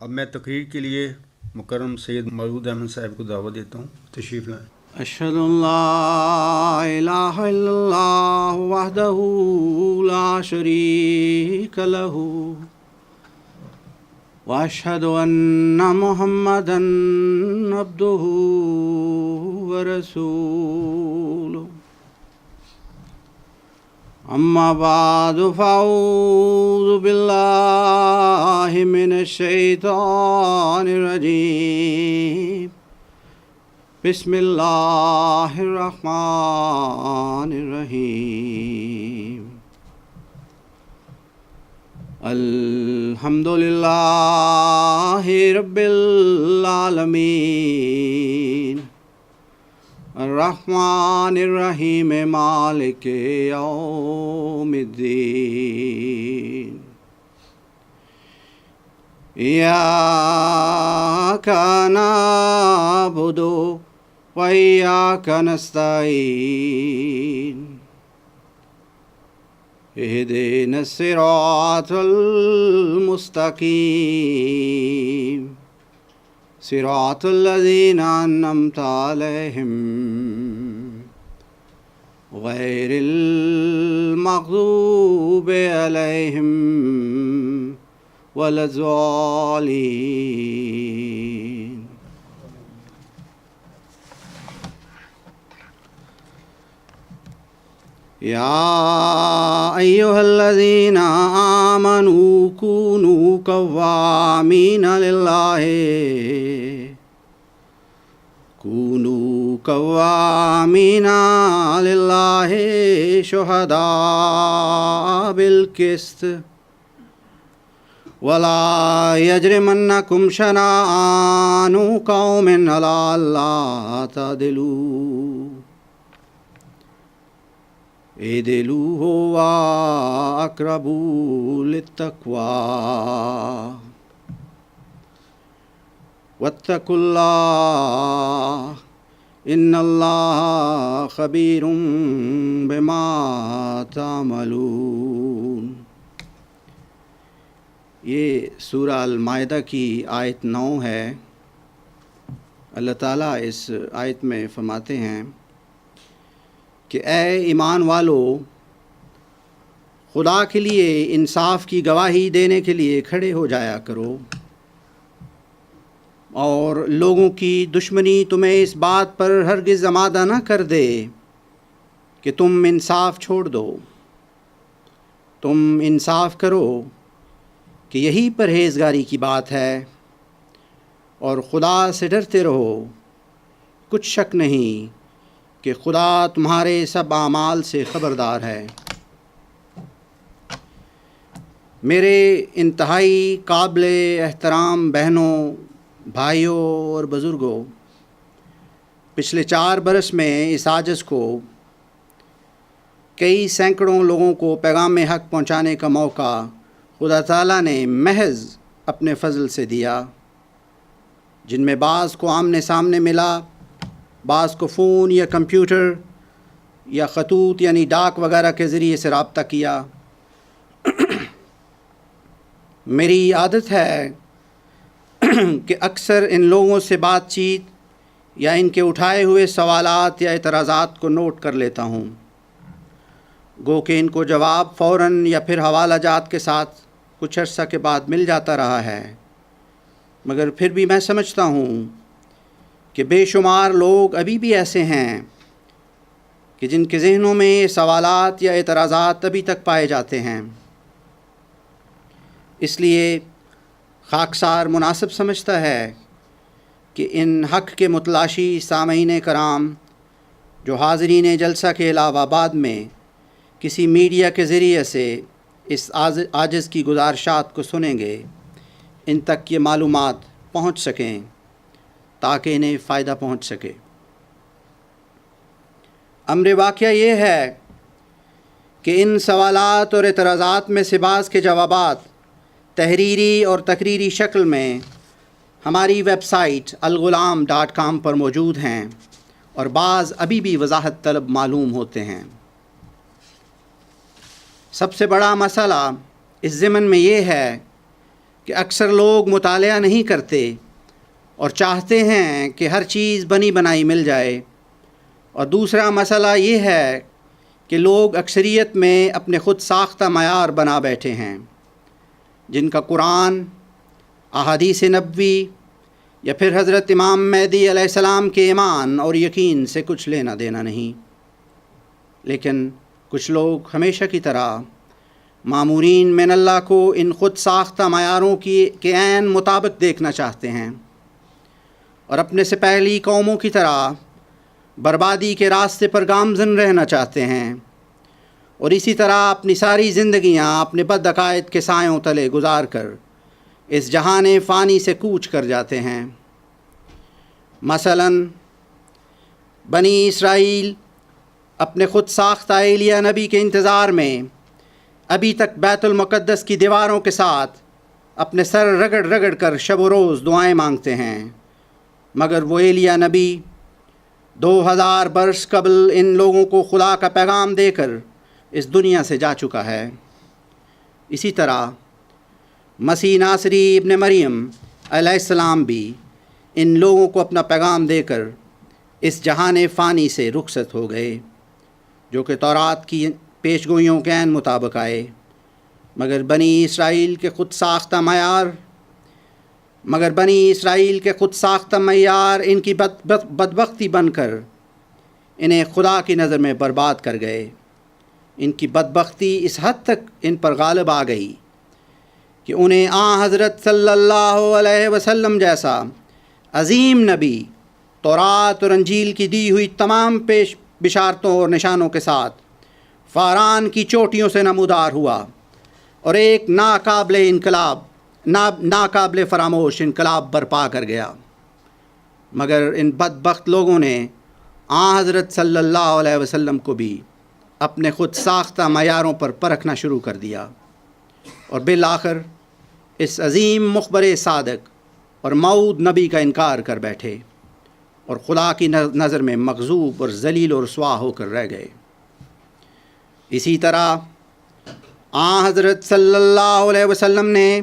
اب میں تقریر کے لیے مکرم سید مودود احمد صاحب کو دعوت دیتا ہوں، تشریف لائیں۔ اشہد ان لا الہ الا اللہ وحدہ لا شریک لہ واشہد ان محمدا عبدہ ورسولہ اما بعد فاعوذ باللہ من الشیطان الرجیم بسم اللہ الرحمن الرحیم الحمد للہ رب العالمین الرحمن الرحیم مالک یوم الدین ایاک نعبد وإياك نستعين اهدنا الصراط المستقيم صراط الذين أنعمت عليهم غير المغضوب عليهم ولا الضالين یا ایھا الذین آمنوا کونوا قوامین للہ شہداء بالقسط ولا یجرمنکم شنآن قوم علی الا تعدلوا اعدلوا هو اقرب للتقوى واتقوا اللہ ان اللہ خبیر بما تعملون۔ یہ سورہ المائدہ کی آیت 9 ہے۔ اللہ تعالیٰ اس آیت میں فرماتے ہیں کہ اے ایمان والو، خدا کے لیے انصاف کی گواہی دینے کے لیے کھڑے ہو جایا کرو، اور لوگوں کی دشمنی تمہیں اس بات پر ہرگز آمادہ نہ کر دے کہ تم انصاف چھوڑ دو۔ تم انصاف کرو کہ یہی پرہیزگاری کی بات ہے، اور خدا سے ڈرتے رہو۔ کچھ شک نہیں کہ خدا تمہارے سب اعمال سے خبردار ہے۔ میرے انتہائی قابل احترام بہنوں، بھائیوں اور بزرگوں، پچھلے 4 برس میں اس عاجز کو کئی سینکڑوں لوگوں کو پیغام حق پہنچانے کا موقع خدا تعالیٰ نے محض اپنے فضل سے دیا، جن میں بعض کو آمنے سامنے ملا، بعض کو فون یا کمپیوٹر یا خطوط یعنی ڈاک وغیرہ کے ذریعے سے رابطہ کیا۔ میری عادت ہے کہ اکثر ان لوگوں سے بات چیت یا ان کے اٹھائے ہوئے سوالات یا اعتراضات کو نوٹ کر لیتا ہوں، گو کہ ان کو جواب فوراً یا پھر حوالہ جات کے ساتھ کچھ عرصہ کے بعد مل جاتا رہا ہے، مگر پھر بھی میں سمجھتا ہوں کہ بے شمار لوگ ابھی بھی ایسے ہیں کہ جن کے ذہنوں میں سوالات یا اعتراضات ابھی تک پائے جاتے ہیں۔ اس لیے خاکسار مناسب سمجھتا ہے کہ ان حق کے متلاشی سامعین کرام جو حاضرین جلسہ کے علاوہ بعد میں کسی میڈیا کے ذریعے سے اس عاجز کی گزارشات کو سنیں گے، ان تک یہ معلومات پہنچ سکیں تاکہ انہیں فائدہ پہنچ سکے۔ امر واقعہ یہ ہے کہ ان سوالات اور اعتراضات میں سے بعض کے جوابات تحریری اور تقریری شکل میں ہماری ویب سائٹ الغلام.com پر موجود ہیں، اور بعض ابھی بھی وضاحت طلب معلوم ہوتے ہیں۔ سب سے بڑا مسئلہ اس ضمن میں یہ ہے کہ اکثر لوگ مطالعہ نہیں کرتے اور چاہتے ہیں کہ ہر چیز بنی بنائی مل جائے، اور دوسرا مسئلہ یہ ہے کہ لوگ اکثریت میں اپنے خود ساختہ معیار بنا بیٹھے ہیں جن کا قرآن، احادیث نبوی یا پھر حضرت امام مہدی علیہ السلام کے ایمان اور یقین سے کچھ لینا دینا نہیں۔ لیکن کچھ لوگ ہمیشہ کی طرح مامورین من اللہ کو ان خود ساختہ معیاروں کے عین مطابق دیکھنا چاہتے ہیں، اور اپنے سے پہلی قوموں کی طرح بربادی کے راستے پر گامزن رہنا چاہتے ہیں، اور اسی طرح اپنی ساری زندگیاں اپنے بد عقائد کے سایوں تلے گزار کر اس جہان فانی سے کوچ کر جاتے ہیں۔ مثلاً بنی اسرائیل اپنے خود ساختہ ایلیہ نبی کے انتظار میں ابھی تک بیت المقدس کی دیواروں کے ساتھ اپنے سر رگڑ رگڑ کر شب و روز دعائیں مانگتے ہیں، مگر وہ ایلیہ نبی 2000 برس قبل ان لوگوں کو خدا کا پیغام دے کر اس دنیا سے جا چکا ہے۔ اسی طرح مسیح ناصری ابن مریم علیہ السلام بھی ان لوگوں کو اپنا پیغام دے کر اس جہان فانی سے رخصت ہو گئے، جو کہ تورات کی پیشگوئیوں کے عین مطابق آئے، مگر بنی اسرائیل کے خود ساختہ معیار ان کی بدبختی بن کر انہیں خدا کی نظر میں برباد کر گئے۔ ان کی بدبختی اس حد تک ان پر غالب آ گئی کہ انہیں حضرت صلی اللہ علیہ وسلم جیسا عظیم نبی تورات اور انجیل کی دی ہوئی تمام بشارتوں اور نشانوں کے ساتھ فاران کی چوٹیوں سے نمودار ہوا اور ایک ناقابل فراموش انقلاب برپا کر گیا، مگر ان بدبخت لوگوں نے حضرت صلی اللہ علیہ وسلم کو بھی اپنے خود ساختہ معیاروں پر پرکھنا شروع کر دیا، اور بالآخر اس عظیم مخبر صادق اور موعود نبی کا انکار کر بیٹھے اور خدا کی نظر میں مغضوب اور ذلیل و رسوا ہو کر رہ گئے۔ اسی طرح حضرت صلی اللہ علیہ وسلم نے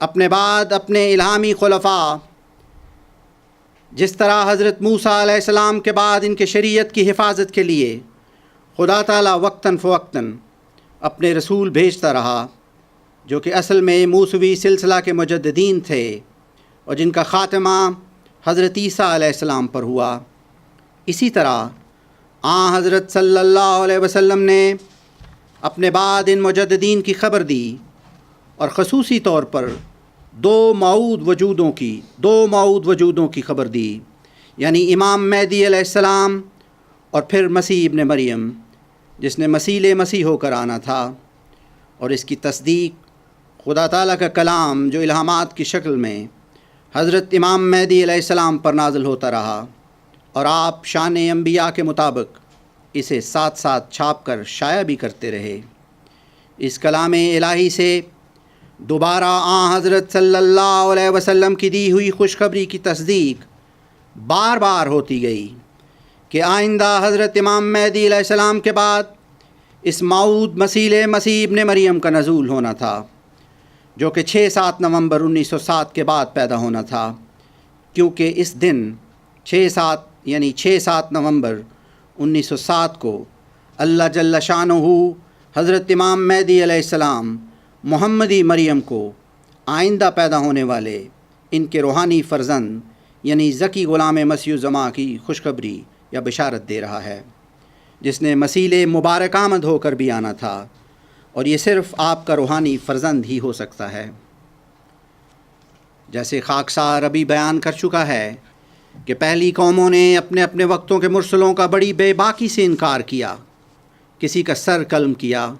اپنے بعد اپنے الہامی خلفاء، جس طرح حضرت موسیٰ علیہ السلام کے بعد ان کے شریعت کی حفاظت کے لیے خدا تعالیٰ وقتاً فوقتاً اپنے رسول بھیجتا رہا، جو کہ اصل میں موسوی سلسلہ کے مجددین تھے اور جن کا خاتمہ حضرت عیسیٰ علیہ السلام پر ہوا، اسی طرح حضرت صلی اللہ علیہ وسلم نے اپنے بعد ان مجددین کی خبر دی، اور خصوصی طور پر دو موعود وجودوں کی خبر دی، یعنی امام مہدی علیہ السلام اور پھر مسیح ابن مریم، جس نے مسیح ہو کر آنا تھا، اور اس کی تصدیق خدا تعالیٰ کا کلام جو الہامات کی شکل میں حضرت امام مہدی علیہ السلام پر نازل ہوتا رہا، اور آپ شان انبیاء کے مطابق اسے ساتھ ساتھ چھاپ کر شائع بھی کرتے رہے۔ اس کلام الہی سے دوبارہ حضرت صلی اللہ علیہ وسلم کی دی ہوئی خوشخبری کی تصدیق بار بار ہوتی گئی کہ آئندہ حضرت امام مہدی علیہ السلام کے بعد اس موعود مسیح ابن مریم کا نزول ہونا تھا، جو کہ 6-7 نومبر 1907 کے بعد پیدا ہونا تھا، کیونکہ اس دن 6-7 نومبر 1907 کو اللہ جل شانہ حضرت امام مہدی علیہ السلام محمدی مریم کو آئندہ پیدا ہونے والے ان کے روحانی فرزند یعنی ذکی غلام مسیح الزماں کی خوشخبری یا بشارت دے رہا ہے، جس نے مسیح مبارک آمد ہو کر بھی آنا تھا، اور یہ صرف آپ کا روحانی فرزند ہی ہو سکتا ہے۔ جیسے خاکسار ابھی بیان کر چکا ہے کہ پہلی قوموں نے اپنے اپنے وقتوں کے مرسلوں کا بڑی بے باکی سے انکار کیا، کسی کا سر قلم کیا،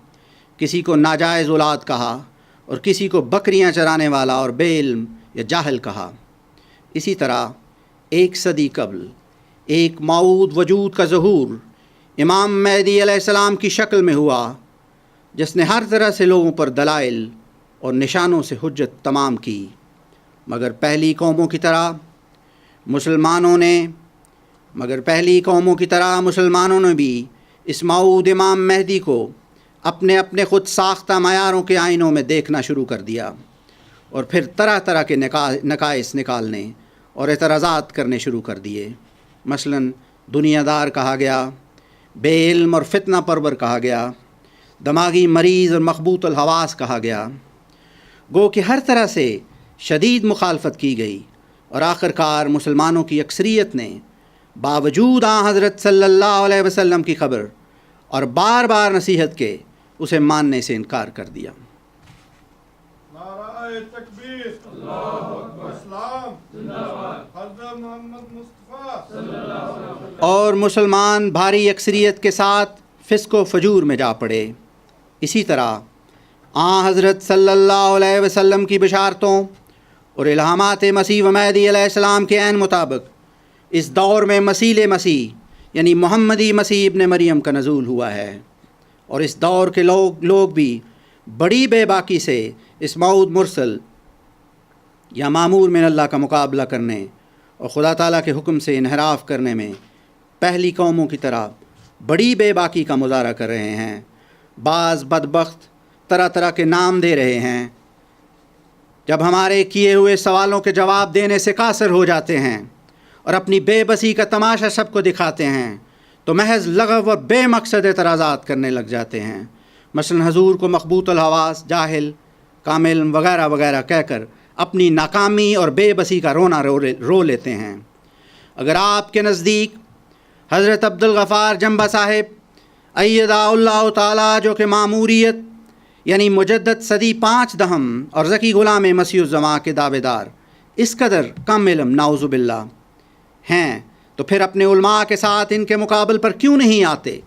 کسی کو ناجائز اولاد کہا، اور کسی کو بکریاں چرانے والا اور بے علم یا جاہل کہا۔ اسی طرح 1 صدی قبل ایک موعود وجود کا ظہور امام مہدی علیہ السلام کی شکل میں ہوا، جس نے ہر طرح سے لوگوں پر دلائل اور نشانوں سے حجت تمام کی، مگر پہلی قوموں کی طرح مسلمانوں نے بھی اس موعود امام مہدی کو اپنے اپنے خود ساختہ معیاروں کے آئینوں میں دیکھنا شروع کر دیا، اور پھر طرح طرح کے نقائص نکالنے اور اعتراضات کرنے شروع کر دیے۔ مثلاً دنیا دار کہا گیا، بے علم اور فتنہ پرور کہا گیا، دماغی مریض اور مخبوط الحواس کہا گیا۔ گو کہ ہر طرح سے شدید مخالفت کی گئی، اور آخر کار مسلمانوں کی اکثریت نے باوجود حضرت صلی اللہ علیہ وسلم کی خبر اور بار بار نصیحت کے اسے ماننے سے انکار کر دیا۔ نعرہ تکبیر، اللہ اکبر، اسلام زندہ باد، حضرت محمد مصطفیٰ صلی اللہ علیہ وسلم۔ اور مسلمان بھاری اکثریت کے ساتھ فسق و فجور میں جا پڑے۔ اسی طرح حضرت صلی اللہ علیہ وسلم کی بشارتوں اور الہامات مسیح و مہدی علیہ السلام کے عین مطابق اس دور میں مسیح یعنی محمدی مسیح ابن مریم کا نزول ہوا ہے، اور اس دور کے لوگ بھی بڑی بے باکی سے اس موعود مرسل یا معمور من اللہ کا مقابلہ کرنے اور خدا تعالیٰ کے حکم سے انحراف کرنے میں پہلی قوموں کی طرح بڑی بے باکی کا مظاہرہ کر رہے ہیں۔ بعض بدبخت طرح طرح کے نام دے رہے ہیں، جب ہمارے کیے ہوئے سوالوں کے جواب دینے سے قاصر ہو جاتے ہیں اور اپنی بے بسی کا تماشا سب کو دکھاتے ہیں تو محض لغو اور بے مقصد اعتراضات کرنے لگ جاتے ہیں۔ مثلا حضور کو مخبوط الحواس، جاہل، کامل وغیرہ وغیرہ کہہ کر اپنی ناکامی اور بے بسی کا رونا رو لیتے ہیں۔ اگر آپ کے نزدیک حضرت عبدالغفار جنبہ صاحب ایدہ اللہ تعالیٰ، جو کہ معموریت یعنی مجدد صدی 5 دہم اور ذکی غلام مسیح الزماں کے دعوے دار اس قدر کم علم نعوذ باللہ ہیں، تو پھر اپنے علماء کے ساتھ ان کے مقابل پر کیوں نہیں آتے؟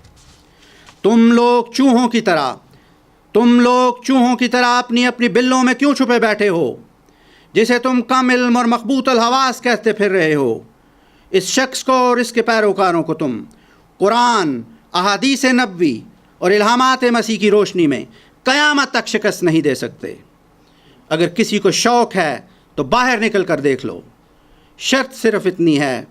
تم لوگ چوہوں کی طرح اپنی اپنی بلوں میں کیوں چھپے بیٹھے ہو؟ جسے تم کم علم اور مخبوط الحواس کہتے پھر رہے ہو، اس شخص کو اور اس کے پیروکاروں کو تم قرآن، احادیث نبوی اور الہامات مسیح کی روشنی میں قیامت تک شکست نہیں دے سکتے۔ اگر کسی کو شوق ہے تو باہر نکل کر دیکھ لو۔ شرط صرف اتنی ہے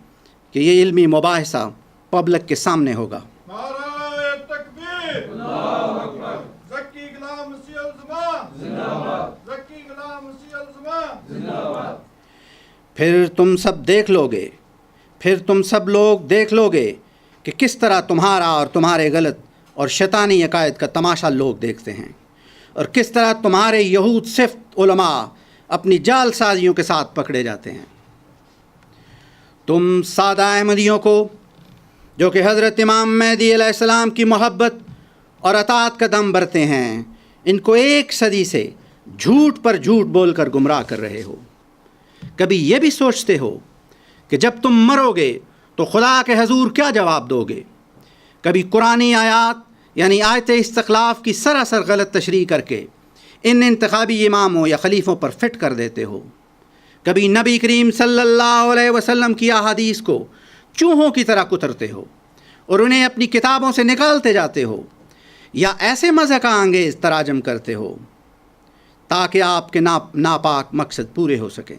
کہ یہ علمی مباحثہ پبلک کے سامنے ہوگا۔ نعرہ تکبیر، اللہ اکبر، ذکی غلام مسیح الزماں زندہ باد، ذکی غلام مسیح الزماں زندہ باد۔ پھر تم سب لوگ دیکھ لو گے کہ کس طرح تمہارا اور تمہارے غلط اور شیطانی عقائد کا تماشا لوگ دیکھتے ہیں، اور کس طرح تمہارے یہود صفت علماء اپنی جال سازیوں کے ساتھ پکڑے جاتے ہیں۔ تم سادہ احمدیوں کو، جو کہ حضرت امام مہدی علیہ السلام کی محبت اور اطاعت کا دم برتے ہیں، ان کو 1 صدی سے جھوٹ پر جھوٹ بول کر گمراہ کر رہے ہو۔ کبھی یہ بھی سوچتے ہو کہ جب تم مرو گے تو خدا کے حضور کیا جواب دو گے؟ کبھی قرآنی آیات یعنی آیت استخلاف کی سراسر غلط تشریح کر کے ان انتخابی اماموں یا خلیفوں پر فٹ کر دیتے ہو؟ کبھی نبی کریم صلی اللہ علیہ وسلم کی احادیث کو چوہوں کی طرح کترتے ہو اور انہیں اپنی کتابوں سے نکالتے جاتے ہو، یا ایسے مضحکہ انگیز تراجم کرتے ہو تاکہ آپ کے ناپاک مقصد پورے ہو سکیں؟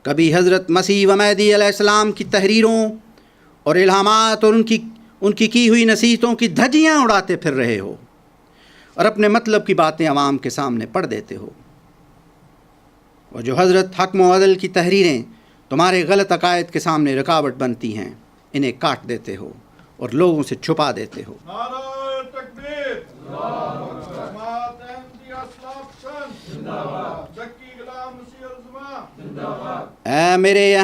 کبھی حضرت مسیح و مہدی علیہ السلام کی تحریروں اور الہامات اور ان کی ہوئی نصیحتوں کی دھجیاں اڑاتے پھر رہے ہو اور اپنے مطلب کی باتیں عوام کے سامنے پڑھ دیتے ہو، اور جو حضرت حکم و عدل کی تحریریں تمہارے غلط عقائد کے سامنے رکاوٹ بنتی ہیں انہیں کاٹ دیتے ہو اور لوگوں سے چھپا دیتے ہو۔ نعرہ تکبیر، اللہ اکبر، جماعت احمدیہ اسلاف چند زندہ باد، ذکی غلام مسیح الزماں زندہ باد۔ اے میرے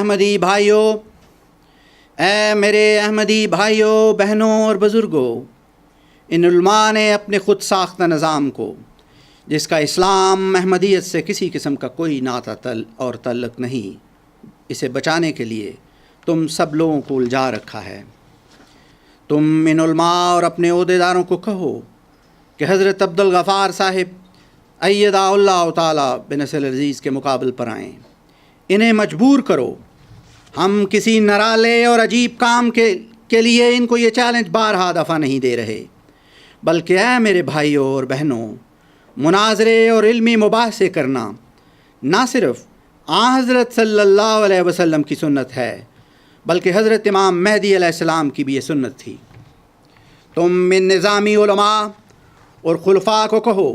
احمدی بھائیوں، بہنوں اور بزرگوں، ان علماء نے اپنے خود ساختہ نظام کو، جس کا اسلام احمدیت سے کسی قسم کا کوئی ناطہ اور تعلق نہیں، اسے بچانے کے لیے تم سب لوگوں کو الجھا رکھا ہے۔ تم ان علماء اور اپنے عہدیداروں کو کہو کہ حضرت عبدالغفار صاحب ایدہ اللہ تعالیٰ بنصر العزیز کے مقابل پر آئیں، انہیں مجبور کرو۔ ہم کسی نرالے اور عجیب کام کے لیے ان کو یہ چیلنج بارہا دفعہ نہیں دے رہے، بلکہ اے میرے بھائیوں اور بہنوں، مناظرے اور علمی مباحثے کرنا نہ صرف حضرت صلی اللہ علیہ وسلم کی سنت ہے، بلکہ حضرت امام مہدی علیہ السلام کی بھی یہ سنت تھی۔ تم ان نظامی علماء اور خلفاء کو کہو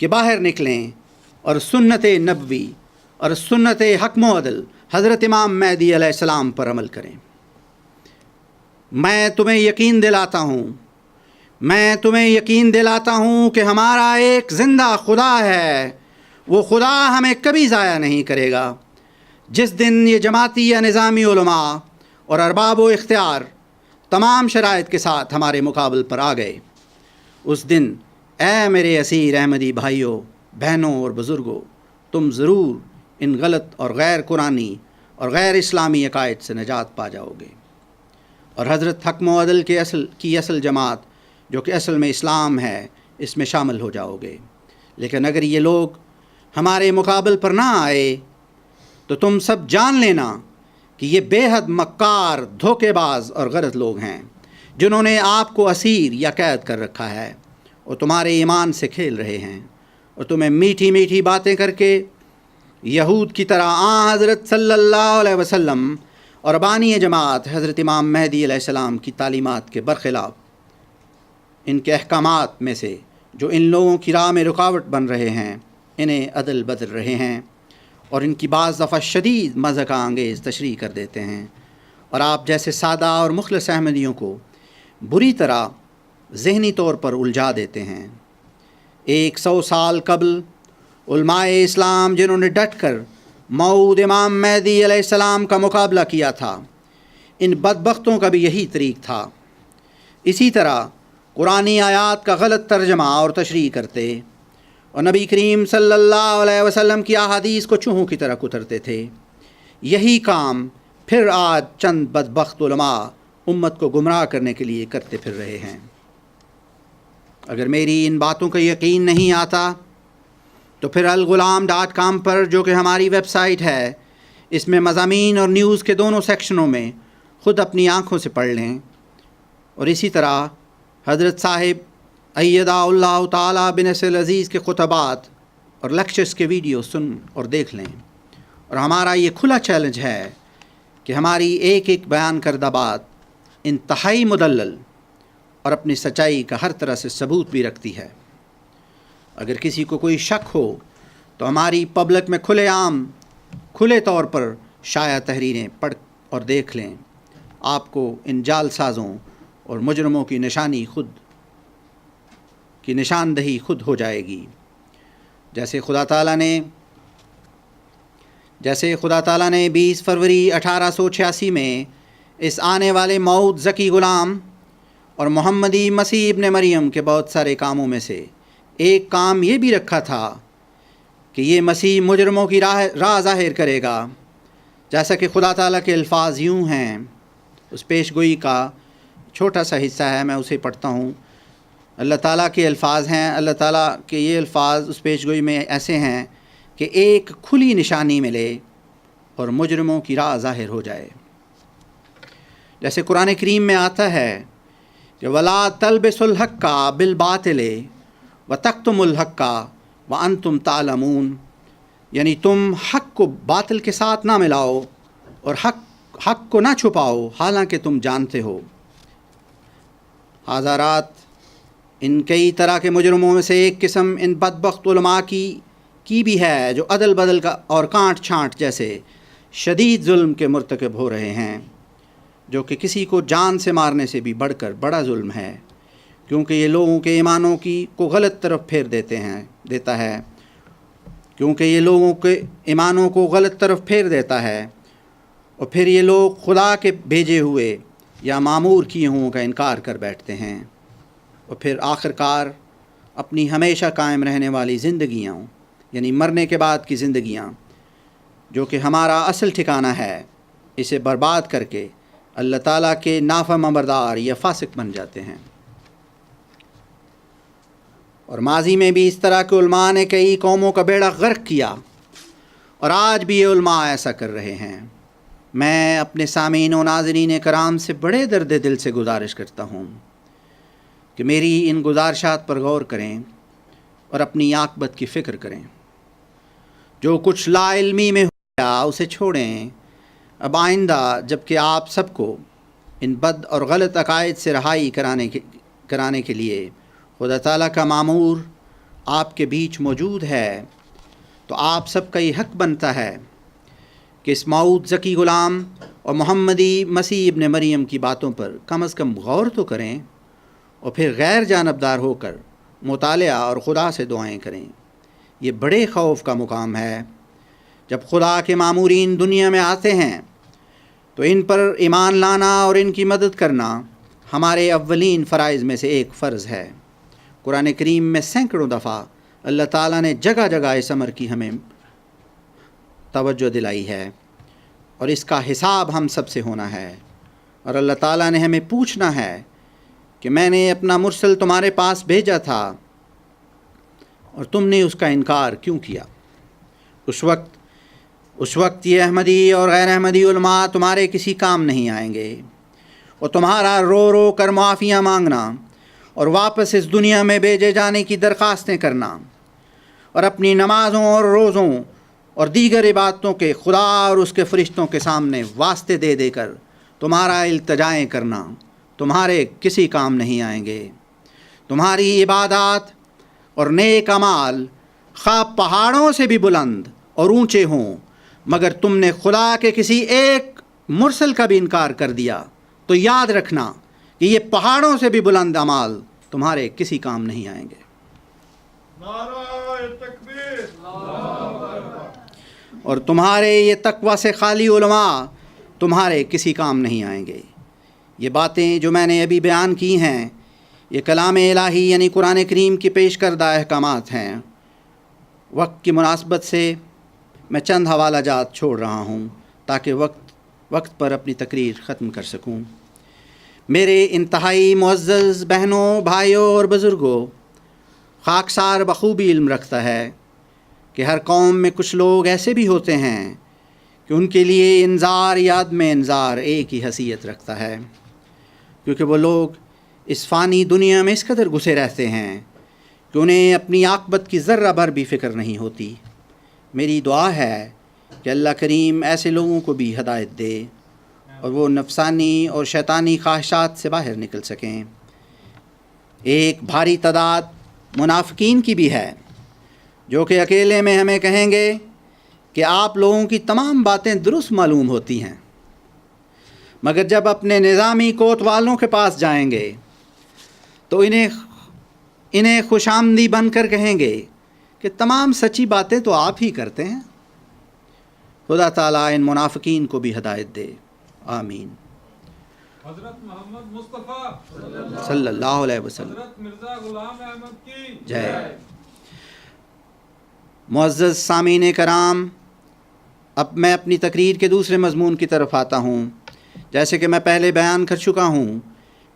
کہ باہر نکلیں اور سنت نبوی اور سنت حق و عدل حضرت امام مہدی علیہ السلام پر عمل کریں۔ میں تمہیں یقین دلاتا ہوں کہ ہمارا ایک زندہ خدا ہے، وہ خدا ہمیں کبھی ضائع نہیں کرے گا۔ جس دن یہ جماعتی یا نظامی علماء اور ارباب و اختیار تمام شرائط کے ساتھ ہمارے مقابل پر آ گئے، اس دن اے میرے اسیر احمدی بھائیوں، بہنوں اور بزرگوں، تم ضرور ان غلط اور غیر قرآنی اور غیر اسلامی عقائد سے نجات پا جاؤ گے، اور حضرت حق و عدل کی اصل جماعت جو کہ اصل میں اسلام ہے، اس میں شامل ہو جاؤ گے۔ لیکن اگر یہ لوگ ہمارے مقابل پر نہ آئے تو تم سب جان لینا کہ یہ بے حد مکار، دھوکے باز اور غلط لوگ ہیں، جنہوں نے آپ کو اسیر یا قید کر رکھا ہے اور تمہارے ایمان سے کھیل رہے ہیں، اور تمہیں میٹھی میٹھی باتیں کر کے یہود کی طرح حضرت صلی اللہ علیہ وسلم اور بانی جماعت حضرت امام مہدی علیہ السلام کی تعلیمات کے برخلاف ان کے احکامات میں سے جو ان لوگوں کی راہ میں رکاوٹ بن رہے ہیں، انہیں عدل بدل رہے ہیں، اور ان کی بعض دفعہ شدید مذاق انگیز تشریح کر دیتے ہیں، اور آپ جیسے سادہ اور مخلص احمدیوں کو بری طرح ذہنی طور پر الجھا دیتے ہیں۔ 100 سال قبل علماء اسلام جنہوں نے ڈٹ کر موعود امام مہدی علیہ السلام کا مقابلہ کیا تھا، ان بدبختوں کا بھی یہی طریق تھا۔ اسی طرح قرآنی آیات کا غلط ترجمہ اور تشریح کرتے اور نبی کریم صلی اللہ علیہ وسلم کی احادیث کو چوہوں کی طرح کترتے تھے۔ یہی کام پھر آج چند بدبخت علماء امت کو گمراہ کرنے کے لیے کرتے پھر رہے ہیں۔ اگر میری ان باتوں کا یقین نہیں آتا تو پھر الغلام.com پر، جو کہ ہماری ویب سائٹ ہے، اس میں مضامین اور نیوز کے دونوں سیکشنوں میں خود اپنی آنکھوں سے پڑھ لیں، اور اسی طرح حضرت صاحب ایدہ اللہ تعالیٰ بنصر العزیز کے خطبات اور لیکچرز کے ویڈیو سن اور دیکھ لیں۔ اور ہمارا یہ کھلا چیلنج ہے کہ ہماری ایک ایک بیان کردہ بات انتہائی مدلل اور اپنی سچائی کا ہر طرح سے ثبوت بھی رکھتی ہے۔ اگر کسی کو کوئی شک ہو تو ہماری پبلک میں کھلے طور پر شائع تحریریں پڑھ اور دیکھ لیں، آپ کو ان جال سازوں اور مجرموں کی نشاندہی خود ہو جائے گی۔ جیسے خدا تعالیٰ نے 20 فروری 1886 میں اس آنے والے موعود ذکی غلام اور محمدی مسیح ابن مریم کے بہت سارے کاموں میں سے ایک کام یہ بھی رکھا تھا کہ یہ مسیح مجرموں کی راہ ظاہر کرے گا۔ جیسا کہ خدا تعالیٰ کے الفاظ یوں ہیں، اس پیش گوئی کا چھوٹا سا حصہ ہے، میں اسے پڑھتا ہوں۔ اللہ تعالیٰ کے الفاظ ہیں، اللہ تعالیٰ کے یہ الفاظ اس پیش گوئی میں ایسے ہیں کہ ایک کھلی نشانی ملے اور مجرموں کی راہ ظاہر ہو جائے۔ جیسے قرآن کریم میں آتا ہے کہ وَلَا تَلْبِسُوا الْحَقَّ بِالْبَاطِلِ وَتَكْتُمُوا الْحَقَّ وَأَنْتُمْ تَعْلَمُونَ، یعنی تم حق کو باطل کے ساتھ نہ ملاؤ اور حق کو نہ چھپاؤ حالانکہ تم جانتے ہو۔ حضرات، ان کئی طرح کے مجرموں میں سے ایک قسم ان بدبخت علماء کی بھی ہے جو عدل بدل کا اور کانٹ چھانٹ جیسے شدید ظلم کے مرتکب ہو رہے ہیں، جو کہ کسی کو جان سے مارنے سے بھی بڑھ کر بڑا ظلم ہے، کیونکہ یہ لوگوں کے ایمانوں کو غلط طرف پھیر دیتا ہے اور پھر یہ لوگ خدا کے بھیجے ہوئے یا معمور کیے ہوں کا انکار کر بیٹھتے ہیں، اور پھر آخرکار اپنی ہمیشہ قائم رہنے والی زندگیاں، یعنی مرنے کے بعد کی زندگیاں، جو کہ ہمارا اصل ٹھکانہ ہے، اسے برباد کر کے اللہ تعالیٰ کے نافرمان بردار یا فاسق بن جاتے ہیں۔ اور ماضی میں بھی اس طرح کے علماء نے کئی قوموں کا بیڑا غرق کیا، اور آج بھی یہ علماء ایسا کر رہے ہیں۔ میں اپنے سامعین و ناظرین کرام سے بڑے درد دل سے گزارش کرتا ہوں کہ میری ان گزارشات پر غور کریں اور اپنی عاقبت کی فکر کریں۔ جو کچھ لا علمی میں ہو گیا اسے چھوڑیں۔ اب آئندہ جب کہ آپ سب کو ان بد اور غلط عقائد سے رہائی کرانے کے لیے خدا تعالیٰ کا مامور آپ کے بیچ موجود ہے، تو آپ سب کا یہ حق بنتا ہے کہ اس ماؤد ذکی غلام اور محمدی مسیح ابن مریم کی باتوں پر کم از کم غور تو کریں اور پھر غیر جانبدار ہو کر مطالعہ اور خدا سے دعائیں کریں۔ یہ بڑے خوف کا مقام ہے۔ جب خدا کے مامورین دنیا میں آتے ہیں تو ان پر ایمان لانا اور ان کی مدد کرنا ہمارے اولین فرائض میں سے ایک فرض ہے۔ قرآن کریم میں سینکڑوں دفعہ اللہ تعالیٰ نے جگہ جگہ اس امر کی ہمیں توجہ دلائی ہے، اور اس کا حساب ہم سب سے ہونا ہے، اور اللہ تعالیٰ نے ہمیں پوچھنا ہے کہ میں نے اپنا مرسل تمہارے پاس بھیجا تھا اور تم نے اس کا انکار کیوں کیا۔ اس وقت یہ احمدی اور غیر احمدی علماء تمہارے کسی کام نہیں آئیں گے، اور تمہارا رو رو کر معافیاں مانگنا اور واپس اس دنیا میں بھیجے جانے کی درخواستیں کرنا اور اپنی نمازوں اور روزوں اور دیگر عبادتوں کے خدا اور اس کے فرشتوں کے سامنے واسطے دے دے کر تمہارا التجائیں کرنا تمہارے کسی کام نہیں آئیں گے۔ تمہاری عبادات اور نیک اعمال خواہ پہاڑوں سے بھی بلند اور اونچے ہوں، مگر تم نے خدا کے کسی ایک مرسل کا بھی انکار کر دیا تو یاد رکھنا کہ یہ پہاڑوں سے بھی بلند اعمال تمہارے کسی کام نہیں آئیں گے۔ نعرہ تکبیر، اور تمہارے یہ تقوی سے خالی علماء تمہارے کسی کام نہیں آئیں گے۔ یہ باتیں جو میں نے ابھی بیان کی ہیں یہ کلام الہی یعنی قرآن کریم کی پیش کردہ احکامات ہیں۔ وقت کی مناسبت سے میں چند حوالہ جات چھوڑ رہا ہوں تاکہ وقت پر اپنی تقریر ختم کر سکوں۔ میرے انتہائی معزز بہنوں، بھائیوں اور بزرگوں، خاکسار بخوبی علم رکھتا ہے کہ ہر قوم میں کچھ لوگ ایسے بھی ہوتے ہیں کہ ان کے لیے انذار یا عدم انذار ایک ہی حیثیت رکھتا ہے، کیونکہ وہ لوگ اس فانی دنیا میں اس قدر گھسے رہتے ہیں کہ انہیں اپنی عاقبت کی ذرہ بھر بھی فکر نہیں ہوتی۔ میری دعا ہے کہ اللہ کریم ایسے لوگوں کو بھی ہدایت دے اور وہ نفسانی اور شیطانی خواہشات سے باہر نکل سکیں۔ ایک بھاری تعداد منافقین کی بھی ہے جو کہ اکیلے میں ہمیں کہیں گے کہ آپ لوگوں کی تمام باتیں درست معلوم ہوتی ہیں، مگر جب اپنے نظامی کوتوالوں کے پاس جائیں گے تو انہیں خوش آمدی بن کر کہیں گے کہ تمام سچی باتیں تو آپ ہی کرتے ہیں۔ خدا تعالیٰ ان منافقین کو بھی ہدایت دے، آمین۔ حضرت محمد مصطفیٰ صلی اللہ علیہ وسلم۔ حضرت مرزا غلام احمد کی جے۔ معزز سامعین کرام، اب میں اپنی تقریر کے دوسرے مضمون کی طرف آتا ہوں۔ جیسے کہ میں پہلے بیان کر چکا ہوں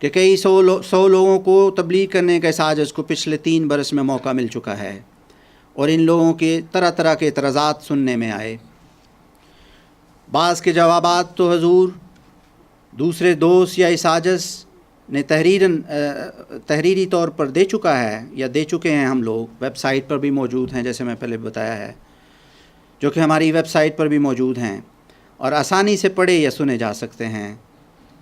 کہ کئی سو لوگوں کو تبلیغ کرنے کا اس عاجز کو پچھلے 3 برس میں موقع مل چکا ہے، اور ان لوگوں کے طرح طرح کے اعتراضات سننے میں آئے۔ بعض کے جوابات تو حضور دوسرے دوست یا اس عاجز نے تحریری طور پر دے چکا ہے یا دے چکے ہیں، ہم لوگ ویب سائٹ پر بھی موجود ہیں، جیسے میں پہلے بتایا ہے، جو کہ ہماری ویب سائٹ پر بھی موجود ہیں اور آسانی سے پڑھے یا سنے جا سکتے ہیں۔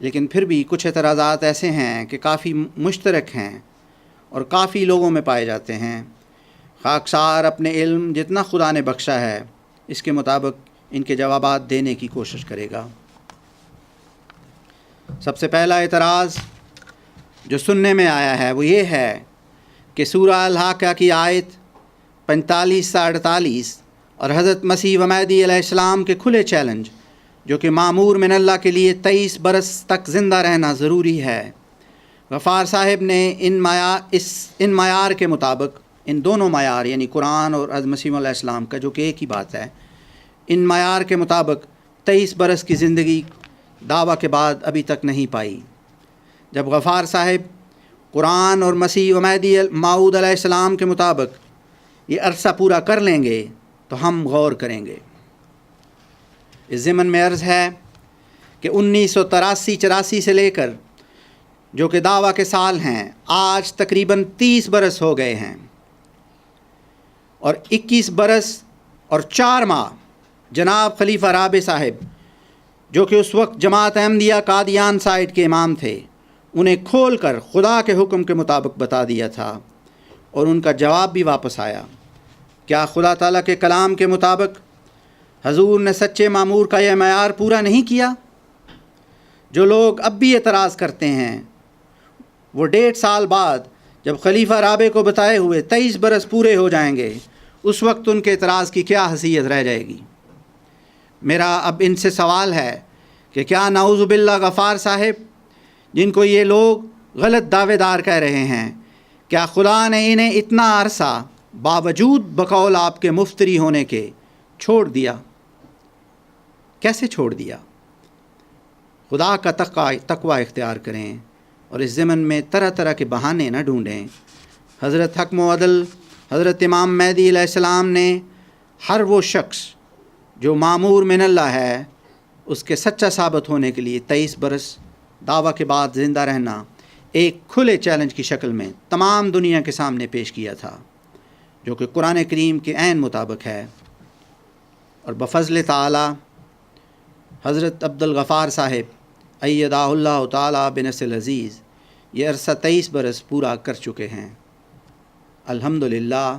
لیکن پھر بھی کچھ اعتراضات ایسے ہیں کہ کافی مشترک ہیں اور کافی لوگوں میں پائے جاتے ہیں۔ خاکسار اپنے علم جتنا خدا نے بخشا ہے اس کے مطابق ان کے جوابات دینے کی کوشش کرے گا۔ سب سے پہلا اعتراض جو سننے میں آیا ہے وہ یہ ہے کہ سورہ الحاقہ کی آیت 45 سے 48 اور حضرت مسیح و مہدی علیہ السلام کے کھلے چیلنج جو کہ معمور من اللہ کے لیے 23 برس تک زندہ رہنا ضروری ہے، غفار صاحب نے ان معیار کے مطابق، ان دونوں معیار یعنی قرآن اور حضرت مسیح علیہ السلام کا جو کہ ایک ہی بات ہے، ان معیار کے مطابق 23 برس کی زندگی دعویٰ کے بعد ابھی تک نہیں پائی۔ جب غفار صاحب قرآن اور مسیح و مہدی موعود علیہ السلام کے مطابق یہ عرصہ پورا کر لیں گے تو ہم غور کریں گے۔ اس ضمن میں عرض ہے کہ 1983-84 سے لے کر جو کہ دعویٰ کے سال ہیں، آج تقریباً 30 برس ہو گئے ہیں، اور 21 برس اور 4 ماہ جناب خلیفہ رابع صاحب جو کہ اس وقت جماعت احمدیہ قادیان سائٹ کے امام تھے، انہیں کھول کر خدا کے حکم کے مطابق بتا دیا تھا، اور ان کا جواب بھی واپس آیا۔ کیا خدا تعالیٰ کے کلام کے مطابق حضور نے سچے مامور کا یہ معیار پورا نہیں کیا؟ جو لوگ اب بھی اعتراض کرتے ہیں وہ 1.5 سال بعد جب خلیفہ رابع کو بتائے ہوئے 23 برس پورے ہو جائیں گے، اس وقت ان کے اعتراض کی کیا حیثیت رہ جائے گی؟ میرا اب ان سے سوال ہے کہ کیا نعوذ باللہ غفار صاحب، جن کو یہ لوگ غلط دعوے دار کہہ رہے ہیں، کیا خدا نے انہیں اتنا عرصہ باوجود بقول آپ کے مفتری ہونے کے چھوڑ دیا؟ کیسے چھوڑ دیا؟ خدا کا تقوی اختیار کریں اور اس ضمن میں طرح طرح کے بہانے نہ ڈھونڈیں۔ حضرت حکم و عدل حضرت امام مہدی علیہ السلام نے ہر وہ شخص جو مامور من اللہ ہے اس کے سچا ثابت ہونے کے لیے 23 برس دعویٰ کے بعد زندہ رہنا ایک کھلے چیلنج کی شکل میں تمام دنیا کے سامنے پیش کیا تھا، جو کہ قرآن کریم کے عین مطابق ہے۔ اور بفضل تعالی حضرت عبدالغفار صاحب ایدہ اللہ تعالی بنصر العزیز یہ عرصہ 23 برس پورا کر چکے ہیں۔ الحمدللہ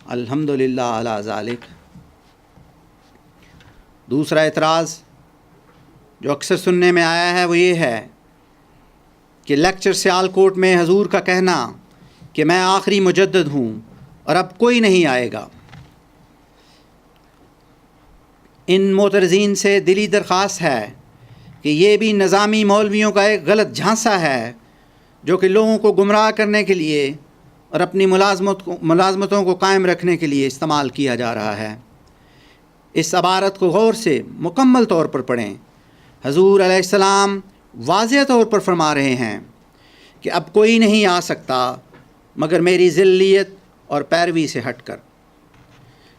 الحمدللہ علی ذالک۔ دوسرا اعتراض جو اکثر سننے میں آیا ہے وہ یہ ہے کہ لیکچر سیالکوٹ میں حضور کا کہنا کہ میں آخری مجدد ہوں اور اب کوئی نہیں آئے گا۔ ان معترضین سے دلی درخواست ہے کہ یہ بھی نظامی مولویوں کا ایک غلط جھانسا ہے جو کہ لوگوں کو گمراہ کرنے کے لیے اور اپنی ملازمتوں کو قائم رکھنے کے لیے استعمال کیا جا رہا ہے۔ اس عبارت کو غور سے مکمل طور پر پڑھیں۔ حضور علیہ السلام واضح طور پر فرما رہے ہیں کہ اب کوئی نہیں آ سکتا مگر میری ذلیت اور پیروی سے ہٹ کر،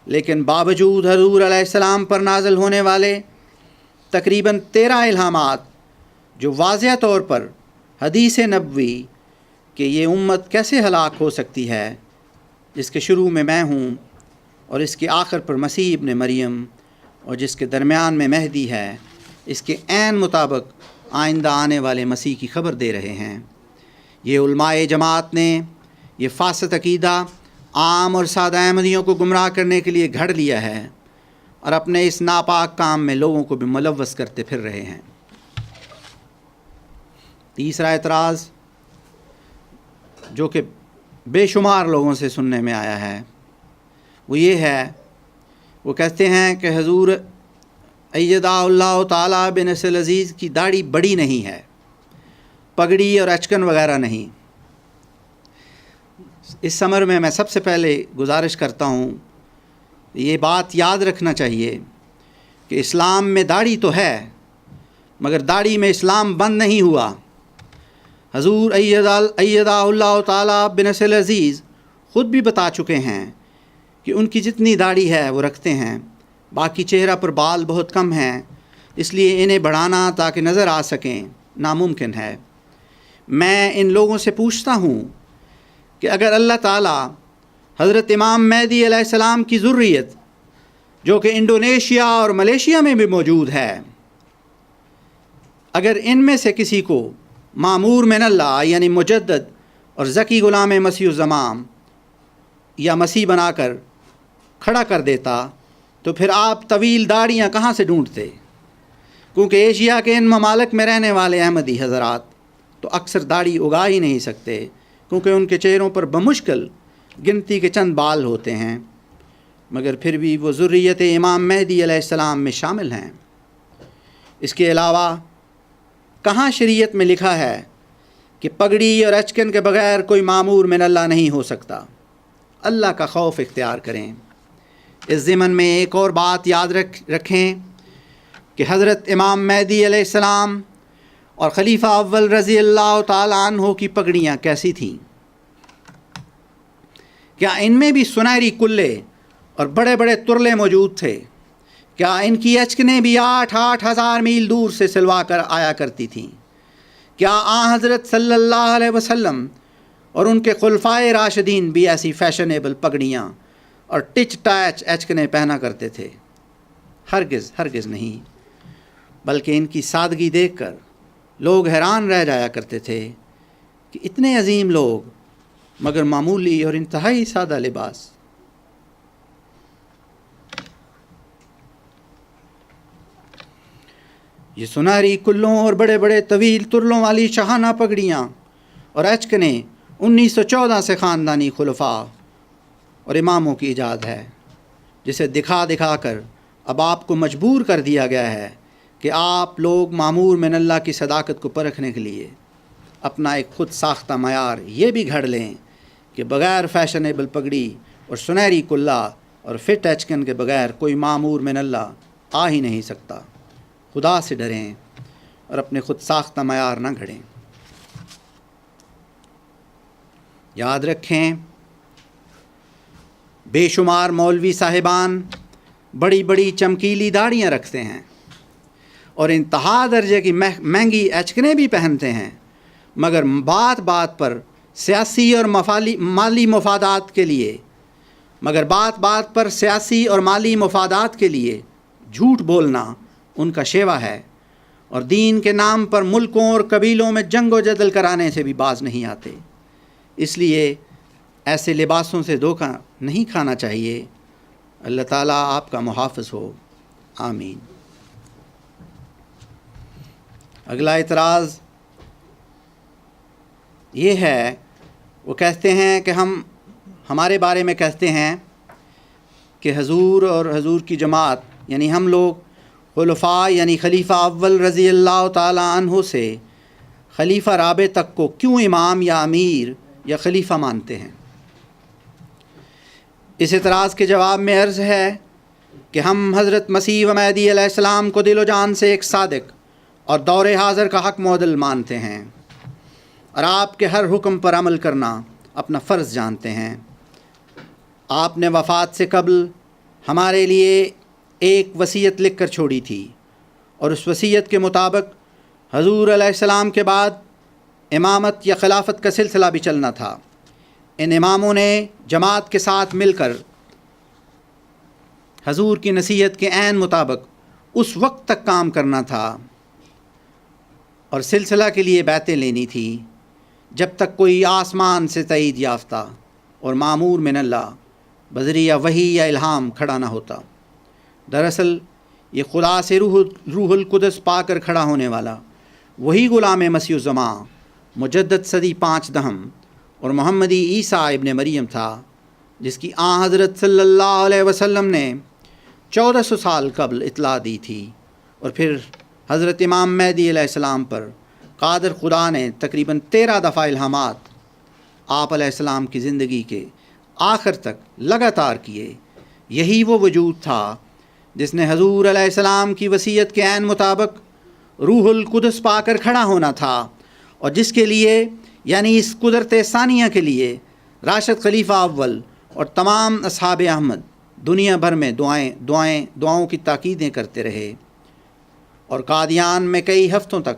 لیکن باوجود حضور علیہ السلام پر نازل ہونے والے تقریباً 13 الہامات جو واضح طور پر حدیث نبوی کہ یہ امت کیسے ہلاک ہو سکتی ہے، جس کے شروع میں ہوں اور اس کے آخر پر مسیح ابن مریم اور جس کے درمیان میں مہدی ہے، اس کے عین مطابق آئندہ آنے والے مسیح کی خبر دے رہے ہیں۔ یہ علماء جماعت نے یہ فاسد عقیدہ عام اور سادہ احمدیوں کو گمراہ کرنے کے لیے گھڑ لیا ہے اور اپنے اس ناپاک کام میں لوگوں کو بھی ملوث کرتے پھر رہے ہیں۔ تیسرا اعتراض جو کہ بے شمار لوگوں سے سننے میں آیا ہے وہ یہ ہے، وہ کہتے ہیں کہ حضور ایدہ اللہ تعالیٰ بنصر العزیز کی داڑھی بڑی نہیں ہے، پگڑی اور اچکن وغیرہ نہیں۔ اس سمر میں سب سے پہلے گزارش کرتا ہوں، یہ بات یاد رکھنا چاہیے کہ اسلام میں داڑھی تو ہے مگر داڑھی میں اسلام بند نہیں ہوا۔ حضور ایدہ اللہ تعالیٰ بنصر العزیز خود بھی بتا چکے ہیں کہ ان کی جتنی داڑھی ہے وہ رکھتے ہیں، باقی چہرہ پر بال بہت کم ہیں، اس لیے انہیں بڑھانا تاکہ نظر آ سکیں ناممکن ہے۔ میں ان لوگوں سے پوچھتا ہوں کہ اگر اللہ تعالیٰ حضرت امام مہدی علیہ السلام کی ذریت جو کہ انڈونیشیا اور ملیشیا میں بھی موجود ہے، اگر ان میں سے کسی کو مامور من اللہ یعنی مجدد اور ذکی غلام مسیح الزمان یا مسیح بنا کر کھڑا کر دیتا تو پھر آپ طویل داڑیاں کہاں سے ڈھونڈتے؟ کیونکہ ایشیا کے ان ممالک میں رہنے والے احمدی حضرات تو اکثر داڑھی اگا ہی نہیں سکتے، کیونکہ ان کے چہروں پر بمشکل گنتی کے چند بال ہوتے ہیں، مگر پھر بھی وہ ذریت امام مہدی علیہ السلام میں شامل ہیں۔ اس کے علاوہ کہاں شریعت میں لکھا ہے کہ پگڑی اور اچکن کے بغیر کوئی مامور من اللہ نہیں ہو سکتا؟ اللہ کا خوف اختیار کریں۔ اس ضمن میں ایک اور بات یاد رکھیں کہ حضرت امام مہدی علیہ السلام اور خلیفہ اول رضی اللہ تعالیٰ عنہ کی پگڑیاں کیسی تھیں؟ کیا ان میں بھی سنہری کلے اور بڑے بڑے ترلے موجود تھے؟ کیا ان کی اچکنیں بھی 8,000 میل دور سے سلوا کر آیا کرتی تھیں؟ کیا حضرت صلی اللہ علیہ وسلم اور ان کے خلفائے راشدین بھی ایسی فیشنیبل پگڑیاں اور ٹچ ٹیچ اچکنے پہنا کرتے تھے؟ ہرگز ہرگز نہیں، بلکہ ان کی سادگی دیکھ کر لوگ حیران رہ جایا کرتے تھے کہ اتنے عظیم لوگ مگر معمولی اور انتہائی سادہ لباس۔ یہ سنہری کلوں اور بڑے بڑے طویل ترلوں والی شاہانہ پگڑیاں اور اچکنیں 1914 سے خاندانی خلفاء اور اماموں کی ایجاد ہے، جسے دکھا دکھا کر اب آپ کو مجبور کر دیا گیا ہے کہ آپ لوگ مامور من اللہ کی صداقت کو پرکھنے کے لیے اپنا ایک خود ساختہ معیار یہ بھی گھڑ لیں کہ بغیر فیشنیبل پگڑی اور سنہری کلہ اور فٹ ایچکن کے بغیر کوئی مامور من اللہ آ ہی نہیں سکتا۔ خدا سے ڈریں اور اپنے خود ساختہ معیار نہ گھڑیں۔ یاد رکھیں، بے شمار مولوی صاحبان بڑی بڑی چمکیلی داڑیاں رکھتے ہیں اور انتہا درجے کی مہنگی ایچکنیں بھی پہنتے ہیں، مگر بات بات پر سیاسی اور مالی مفادات کے لیے جھوٹ بولنا ان کا شیوا ہے، اور دین کے نام پر ملکوں اور قبیلوں میں جنگ و جدل کرانے سے بھی باز نہیں آتے۔ اس لیے ایسے لباسوں سے دھوکہ نہیں کھانا چاہیے۔ اللہ تعالیٰ آپ کا محافظ ہو، آمین۔ اگلا اعتراض یہ ہے، وہ کہتے ہیں کہ ہمارے بارے میں کہتے ہیں کہ حضور اور حضور کی جماعت یعنی ہم لوگ خلفاء یعنی خلیفہ اول رضی اللہ تعالیٰ عنہ سے خلیفہ رابع تک کو کیوں امام یا امیر یا خلیفہ مانتے ہیں؟ اس اعتراض کے جواب میں عرض ہے کہ ہم حضرت مسیح و مہدی علیہ السلام کو دل و جان سے ایک صادق اور دور حاضر کا حق معدل مانتے ہیں، اور آپ کے ہر حکم پر عمل کرنا اپنا فرض جانتے ہیں۔ آپ نے وفات سے قبل ہمارے لیے ایک وصیت لکھ کر چھوڑی تھی، اور اس وصیت کے مطابق حضور علیہ السلام کے بعد امامت یا خلافت کا سلسلہ بھی چلنا تھا۔ ان اماموں نے جماعت کے ساتھ مل کر حضور کی نصیحت کے عین مطابق اس وقت تک کام کرنا تھا اور سلسلہ کے لیے بیعتیں لینی تھی جب تک کوئی آسمان سے تائید یافتہ اور مامور من اللہ بذریعہ وحی یا الہام کھڑا نہ ہوتا۔ دراصل یہ خدا سے روح القدس پا کر کھڑا ہونے والا وہی غلام مسیح الزماں مجدد صدی 5 دہم اور محمدی عیسیٰ ابن مریم تھا، جس کی حضرت صلی اللہ علیہ وسلم نے 1400 سال قبل اطلاع دی تھی، اور پھر حضرت امام مہدی علیہ السلام پر قادر خدا نے تقریباً 13 دفعہ الہامات آپ علیہ السلام کی زندگی کے آخر تک لگاتار کیے۔ یہی وہ وجود تھا جس نے حضور علیہ السلام کی وصیت کے عین مطابق روح القدس پا کر کھڑا ہونا تھا، اور جس کے لیے یعنی اس قدرت ثانیہ کے لیے راشد خلیفہ اول اور تمام اصحاب احمد دنیا بھر میں دعاؤں کی تاکیدیں کرتے رہے، اور قادیان میں کئی ہفتوں تک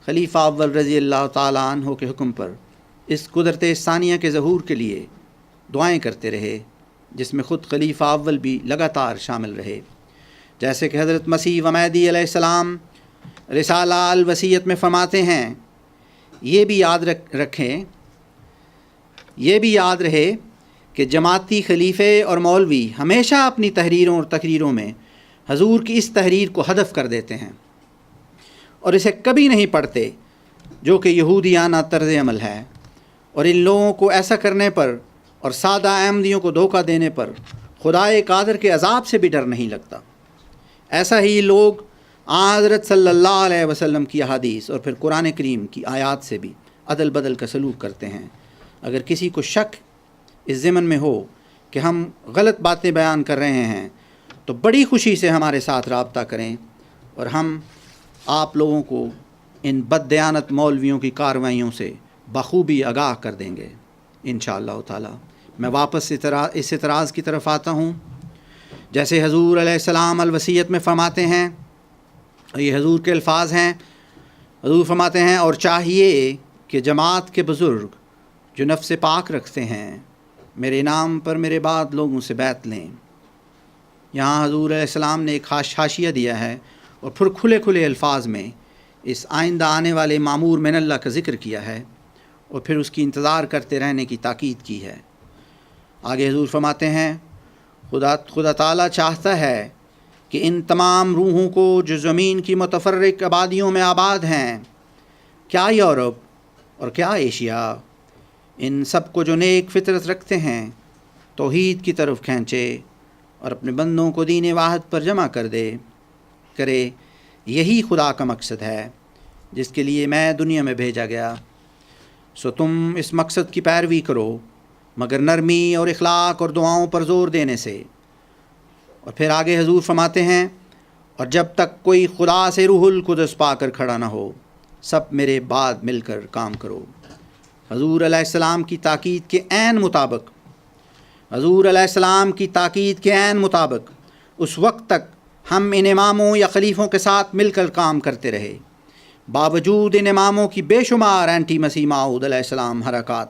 خلیفہ اول رضی اللہ تعالیٰ عنہ کے حکم پر اس قدرت ثانیہ کے ظہور کے لیے دعائیں کرتے رہے، جس میں خود خلیفہ اول بھی لگاتار شامل رہے۔ جیسے کہ حضرت مسیح و مہدی علیہ السلام رسالہ الوصیت میں فرماتے ہیں، یہ بھی یاد رہے کہ جماعتی خلیفے اور مولوی ہمیشہ اپنی تحریروں اور تقریروں میں حضور کی اس تحریر کو ہدف کر دیتے ہیں اور اسے کبھی نہیں پڑھتے، جو کہ یہودیانہ طرز عمل ہے، اور ان لوگوں کو ایسا کرنے پر اور سادہ احمدیوں کو دھوکہ دینے پر خدائے قادر کے عذاب سے بھی ڈر نہیں لگتا۔ ایسا ہی لوگ حضرت صلی اللہ علیہ وسلم کی احادیث اور پھر قرآن کریم کی آیات سے بھی عدل بدل کا سلوک کرتے ہیں۔ اگر کسی کو شک اس ضمن میں ہو کہ ہم غلط باتیں بیان کر رہے ہیں تو بڑی خوشی سے ہمارے ساتھ رابطہ کریں، اور ہم آپ لوگوں کو ان بددیانت مولویوں کی کارروائیوں سے بخوبی آگاہ کر دیں گے انشاءاللہ تعالی۔ میں واپس اس اعتراض کی طرف آتا ہوں۔ جیسے حضور علیہ السلام الوصیت میں فرماتے ہیں، یہ حضور کے الفاظ ہیں، حضور فرماتے ہیں، اور چاہیے کہ جماعت کے بزرگ جو نفس پاک رکھتے ہیں میرے نام پر میرے بعد لوگوں سے بیعت لیں۔ یہاں حضور علیہ السلام نے ایک حاشیہ دیا ہے اور پھر کھلے الفاظ میں اس آئندہ آنے والے مامور من اللہ کا ذکر کیا ہے، اور پھر اس کی انتظار کرتے رہنے کی تاکید کی ہے۔ آگے حضور فرماتے ہیں، خدا تعالیٰ چاہتا ہے کہ ان تمام روحوں کو جو زمین کی متفرق آبادیوں میں آباد ہیں، کیا یورپ اور کیا ایشیا، ان سب کو جو نیک فطرت رکھتے ہیں توحید کی طرف کھینچے اور اپنے بندوں کو دین واحد پر جمع کرے۔ یہی خدا کا مقصد ہے جس کے لیے میں دنیا میں بھیجا گیا۔ سو تم اس مقصد کی پیروی کرو، مگر نرمی اور اخلاق اور دعاؤں پر زور دینے سے۔ اور پھر آگے حضور فرماتے ہیں، اور جب تک کوئی خدا سے روح القدس پا کر کھڑا نہ ہو، سب میرے بعد مل کر کام کرو۔ حضور علیہ السلام کی تاکید کے عین مطابق اس وقت تک ہم ان اماموں یا خلیفوں کے ساتھ مل کر کام کرتے رہے، باوجود ان اماموں کی بے شمار اینٹی مسیح موعود علیہ السلام حرکات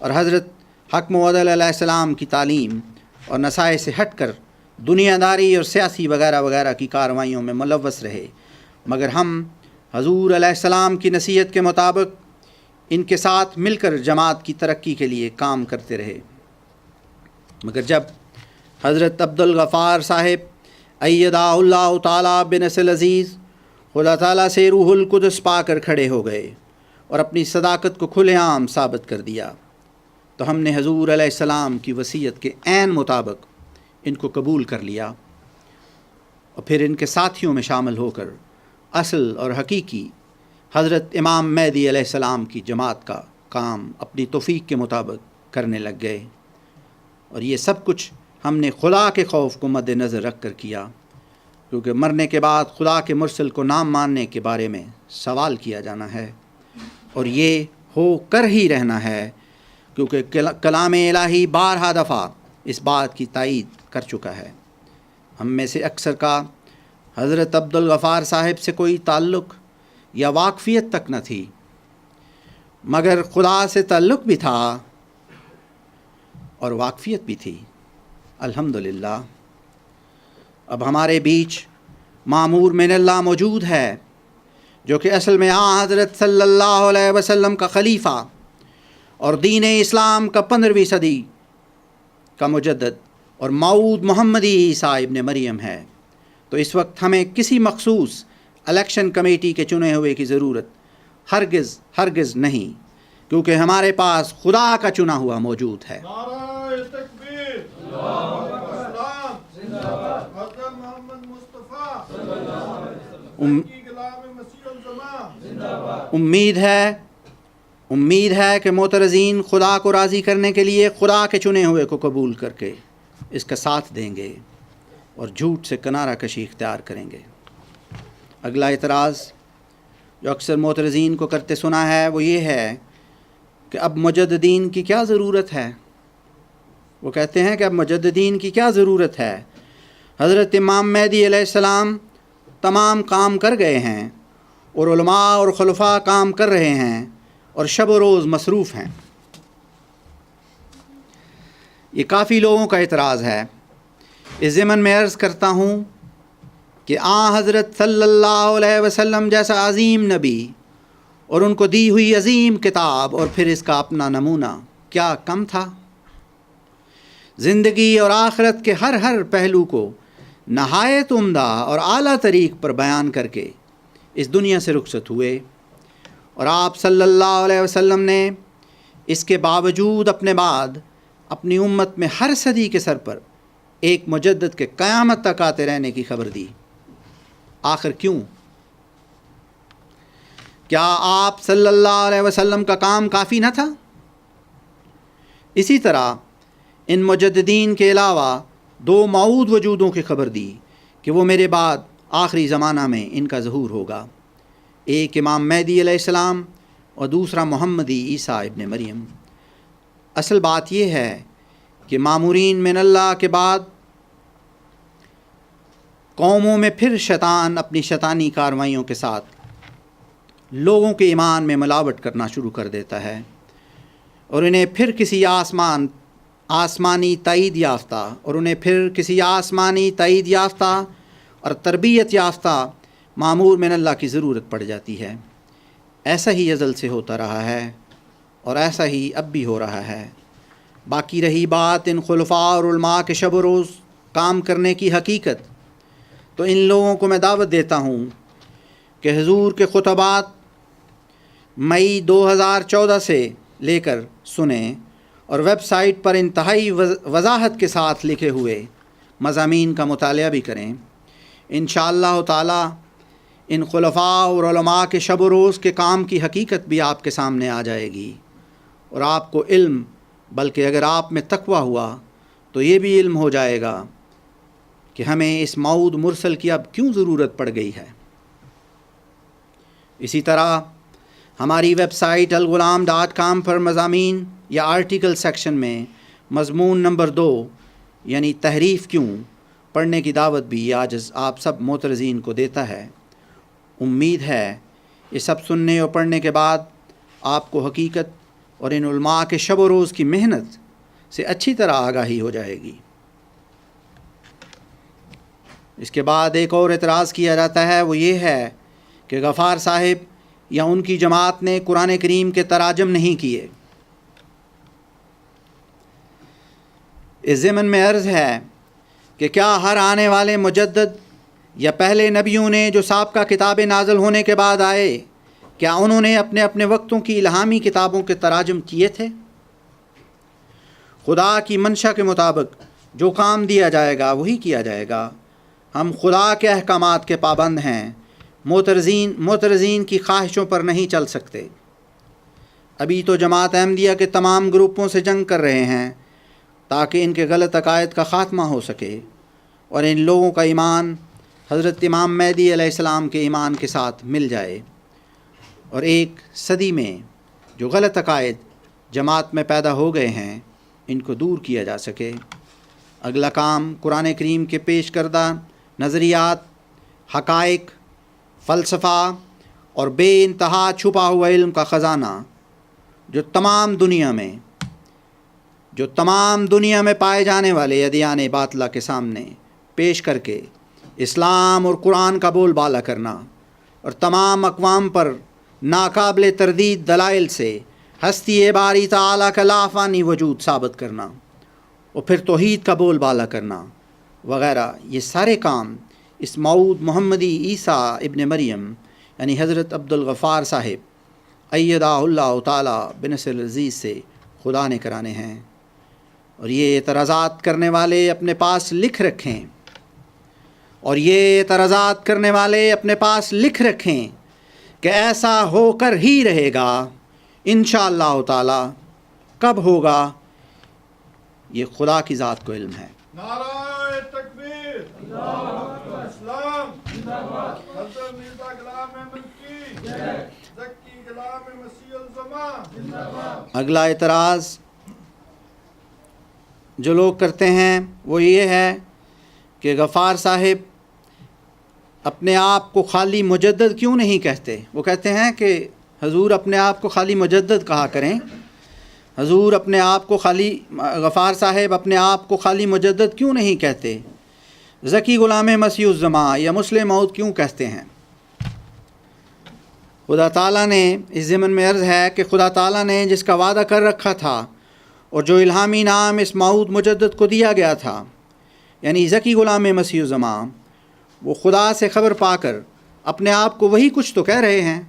اور حضرت حق موعود علیہ السلام کی تعلیم اور نصائح سے ہٹ کر دنیا داری اور سیاسی وغیرہ وغیرہ کی کارروائیوں میں ملوث رہے، مگر ہم حضور علیہ السلام کی نصیحت کے مطابق ان کے ساتھ مل کر جماعت کی ترقی کے لیے کام کرتے رہے۔ مگر جب حضرت عبدالغفار صاحب ایدہ اللہ تعالیٰ بنصر عزیز خدا تعالیٰ سے روح القدس پا کر کھڑے ہو گئے اور اپنی صداقت کو کھلے عام ثابت کر دیا، تو ہم نے حضور علیہ السلام کی وصیت کے عین مطابق ان کو قبول کر لیا اور پھر ان کے ساتھیوں میں شامل ہو کر اصل اور حقیقی حضرت امام مہدی علیہ السلام کی جماعت کا کام اپنی توفیق کے مطابق کرنے لگ گئے۔ اور یہ سب کچھ ہم نے خدا کے خوف کو مد نظر رکھ کر کیا، کیونکہ مرنے کے بعد خدا کے مرسل کو نہ ماننے کے بارے میں سوال کیا جانا ہے، اور یہ ہو کر ہی رہنا ہے، کیونکہ کلام الہی بارہا دفعہ اس بات کی تائید کر چکا ہے۔ ہم میں سے اکثر کا حضرت عبدالغفار صاحب سے کوئی تعلق یا واقفیت تک نہ تھی، مگر خدا سے تعلق بھی تھا اور واقفیت بھی تھی، الحمدللہ۔ اب ہمارے بیچ معمور من اللہ موجود ہے، جو کہ اصل میں حضرت صلی اللہ علیہ وسلم کا خلیفہ اور دین اسلام کا 15ویں صدی کا مجدد اور موعود محمدی عیسیٰ ابن مریم ہے۔ تو اس وقت ہمیں کسی مخصوص الیکشن کمیٹی کے چنے ہوئے کی ضرورت ہرگز نہیں، کیونکہ ہمارے پاس خدا کا چنا ہوا موجود ہے۔ نعرہ تکبیر، اسلام زندہ باد، حضرت محمد مصطفیٰ زکی غلام مسیح الزمان زندہ باد۔ امید ہے کہ معترضین خدا کو راضی کرنے کے لیے خدا کے چنے ہوئے کو قبول کر کے اس کا ساتھ دیں گے اور جھوٹ سے کنارہ کشی اختیار کریں گے۔ اگلا اعتراض جو اکثر معترضین کو کرتے سنا ہے وہ یہ ہے کہ اب مجددین کی کیا ضرورت ہے۔ وہ کہتے ہیں کہ اب مجددین کی کیا ضرورت ہے، حضرت امام مہدی علیہ السلام تمام کام کر گئے ہیں اور علماء اور خلفاء کام کر رہے ہیں اور شب و روز مصروف ہیں۔ یہ کافی لوگوں کا اعتراض ہے۔ اس ضمن میں عرض کرتا ہوں کہ حضرت صلی اللہ علیہ وسلم جیسا عظیم نبی اور ان کو دی ہوئی عظیم کتاب اور پھر اس کا اپنا نمونہ کیا کم تھا؟ زندگی اور آخرت کے ہر پہلو کو نہایت عمدہ اور اعلیٰ طریق پر بیان کر کے اس دنیا سے رخصت ہوئے، اور آپ صلی اللہ علیہ وسلم نے اس کے باوجود اپنے بعد اپنی امت میں ہر صدی کے سر پر ایک مجدد کے قیامت تک آتے رہنے کی خبر دی۔ آخر کیوں؟ کیا آپ صلی اللہ علیہ وسلم کا کام کافی نہ تھا؟ اسی طرح ان مجددین کے علاوہ 2 موعود وجودوں کی خبر دی کہ وہ میرے بعد آخری زمانہ میں ان کا ظہور ہوگا، ایک امام مہدی علیہ السلام اور دوسرا محمدی عیسیٰ ابن مریم۔ اصل بات یہ ہے کہ مامورین من اللہ کے بعد قوموں میں پھر شیطان اپنی شیطانی کارروائیوں کے ساتھ لوگوں کے ایمان میں ملاوٹ کرنا شروع کر دیتا ہے، اور انہیں پھر کسی آسمانی تائید یافتہ اور تربیت یافتہ معمور من اللہ کی ضرورت پڑ جاتی ہے۔ ایسا ہی ازل سے ہوتا رہا ہے اور ایسا ہی اب بھی ہو رہا ہے۔ باقی رہی بات ان خلفاء اور علماء کے شب و روز کام کرنے کی حقیقت، تو ان لوگوں کو میں دعوت دیتا ہوں کہ حضور کے خطبات مئی 2014 سے لے کر سنیں اور ویب سائٹ پر انتہائی وضاحت کے ساتھ لکھے ہوئے مضامین کا مطالعہ بھی کریں۔ انشاءاللہ تعالی ان خلفاء اور علماء کے شب و روز کے کام کی حقیقت بھی آپ کے سامنے آ جائے گی، اور آپ کو علم، بلکہ اگر آپ میں تقویٰ ہوا تو یہ بھی علم ہو جائے گا کہ ہمیں اس موعود مرسل کی اب کیوں ضرورت پڑ گئی ہے۔ اسی طرح ہماری ویب سائٹ الغلام.com پر مضامین یا آرٹیکل سیکشن میں مضمون نمبر 2 یعنی تحریف کیوں پڑھنے کی دعوت بھی آج آپ سب معترضین کو دیتا ہے۔ امید ہے یہ سب سننے اور پڑھنے کے بعد آپ کو حقیقت اور ان علماء کے شب و روز کی محنت سے اچھی طرح آگاہی ہو جائے گی۔ اس کے بعد ایک اور اعتراض کیا جاتا ہے، وہ یہ ہے کہ غفار صاحب یا ان کی جماعت نے قرآن کریم کے تراجم نہیں کیے۔ اس ضمن میں عرض ہے کہ کیا ہر آنے والے مجدد یا پہلے نبیوں نے جو سابقہ کتابیں نازل ہونے کے بعد آئے، کیا انہوں نے اپنے اپنے وقتوں کی الہامی کتابوں کے تراجم کیے تھے؟ خدا کی منشا کے مطابق جو کام دیا جائے گا وہی کیا جائے گا۔ ہم خدا کے احکامات کے پابند ہیں، معترضین کی خواہشوں پر نہیں چل سکتے۔ ابھی تو جماعت احمدیہ کے تمام گروپوں سے جنگ کر رہے ہیں تاکہ ان کے غلط عقائد کا خاتمہ ہو سکے اور ان لوگوں کا ایمان حضرت امام مہدی علیہ السلام کے ایمان کے ساتھ مل جائے، اور ایک صدی میں جو غلط عقائد جماعت میں پیدا ہو گئے ہیں ان کو دور کیا جا سکے۔ اگلا کام قرآن کریم کے پیش کردہ نظریات، حقائق، فلسفہ اور بے انتہا چھپا ہوا علم کا خزانہ جو تمام دنیا میں پائے جانے والے ادیان باطلہ کے سامنے پیش کر کے اسلام اور قرآن کا بول بالا کرنا اور تمام اقوام پر ناقابل تردید دلائل سے ہستی باری تعالیٰ کا لافانی وجود ثابت کرنا اور پھر توحید کا بول بالا کرنا وغیرہ، یہ سارے کام اس موعود محمدی عیسیٰ ابن مریم یعنی حضرت عبدالغفار صاحب ایدہ اللہ تعالیٰ بنصر عزیز سے خدا نے کرانے ہیں۔ اور یہ اعتراضات کرنے والے اپنے پاس لکھ رکھیں کہ ایسا ہو کر ہی رہے گا انشاءاللہ تعالی۔ کب ہوگا یہ خدا کی ذات کو علم ہے۔ نعرہ تکبیر، اسلام زندہ باد، حضرت مرزا غلام احمد کی جے، زکی غلام مسیح الزمان زندہ باد۔ اگلا اعتراض جو لوگ کرتے ہیں وہ یہ ہے کہ غفار صاحب اپنے آپ کو خالی مجدد کیوں نہیں کہتے۔ وہ کہتے ہیں کہ حضور اپنے آپ کو خالی مجدد کہا کریں، حضور اپنے آپ کو غفار صاحب اپنے آپ کو خالی مجدد کیوں نہیں کہتے، زکی غلام مسیح الزمان یا مسلم موعود کیوں کہتے ہیں۔ خدا تعالیٰ نے اس ضمن میں عرض ہے کہ خدا تعالیٰ نے جس کا وعدہ کر رکھا تھا اور جو الہامی نام اس موعود مجدد کو دیا گیا تھا یعنی زکی غلام مسیح الزمان، وہ خدا سے خبر پا کر اپنے آپ کو وہی کچھ تو کہہ رہے ہیں۔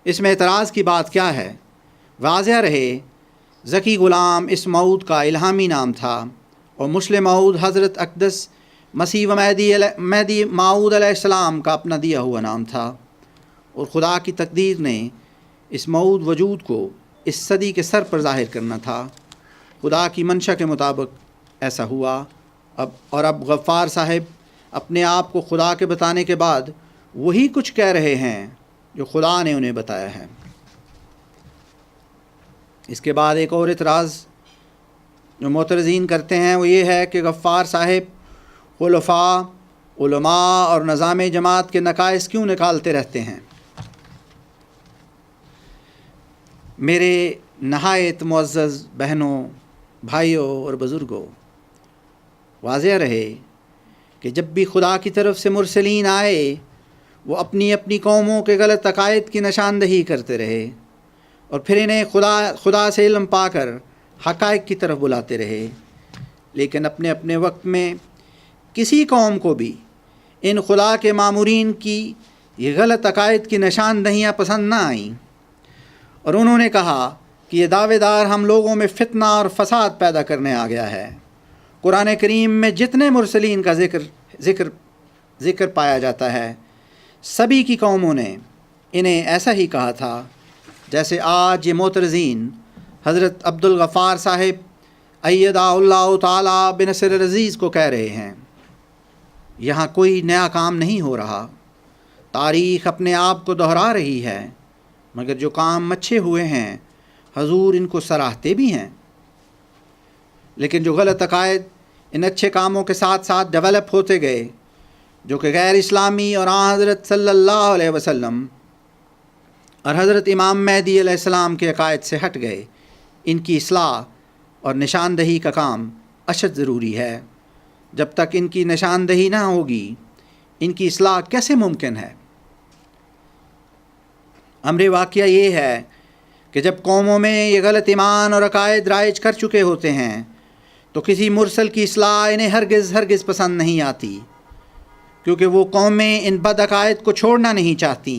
اس میں اعتراض کی بات کیا ہے؟ واضح رہے زکی غلام اس موعود کا الہامی نام تھا اور مسلم موعود حضرت اقدس مسیح و مہدی موعود علیہ السلام کا اپنا دیا ہوا نام تھا، اور خدا کی تقدیر نے اس موعود وجود کو اس صدی کے سر پر ظاہر کرنا تھا۔ خدا کی منشا کے مطابق ایسا ہوا۔ اب غفار صاحب اپنے آپ کو خدا کے بتانے کے بعد وہی کچھ کہہ رہے ہیں جو خدا نے انہیں بتایا ہے۔ اس کے بعد ایک اور اعتراض جو معترضین کرتے ہیں وہ یہ ہے کہ غفار صاحب خلفاء، علماء اور نظام جماعت کے نقائص کیوں نکالتے رہتے ہیں۔ میرے نہایت معزز بہنوں، بھائیوں اور بزرگوں، واضح رہے کہ جب بھی خدا کی طرف سے مرسلین آئے وہ اپنی اپنی قوموں کے غلط عقائد کی نشاندہی کرتے رہے اور پھر انہیں خدا سے علم پا کر حقائق کی طرف بلاتے رہے، لیکن اپنے اپنے وقت میں کسی قوم کو بھی ان خلا کے مامورین کی یہ غلط عقائد کی نشاندہیاں پسند نہ آئیں، اور انہوں نے کہا کہ یہ دعوے دار ہم لوگوں میں فتنہ اور فساد پیدا کرنے آ گیا ہے۔ قرآن کریم میں جتنے مرسلین کا ذکر پایا جاتا ہے، سبھی کی قوموں نے انہیں ایسا ہی کہا تھا جیسے آج یہ معترضین حضرت عبد الغفار صاحب ایدہ اللہ تعالیٰ بنصر العزیز کو کہہ رہے ہیں۔ یہاں کوئی نیا کام نہیں ہو رہا، تاریخ اپنے آپ کو دہرا رہی ہے، مگر جو کام اچھے ہوئے ہیں حضور ان کو سراہتے بھی ہیں، لیکن جو غلط عقائد ان اچھے کاموں کے ساتھ ساتھ ڈیولپ ہوتے گئے، جو کہ غیر اسلامی اور آن حضرت صلی اللہ علیہ وسلم اور حضرت امام مہدی علیہ السلام کے عقائد سے ہٹ گئے، ان کی اصلاح اور نشاندہی کا کام اشد ضروری ہے۔ جب تک ان کی نشاندہی نہ ہوگی، ان کی اصلاح کیسے ممکن ہے؟ امر واقعہ یہ ہے کہ جب قوموں میں یہ غلط ایمان اور عقائد رائج کر چکے ہوتے ہیں تو کسی مرسل کی اصلاح انہیں ہرگز پسند نہیں آتی، کیونکہ وہ قومیں ان بد عقائد کو چھوڑنا نہیں چاہتی،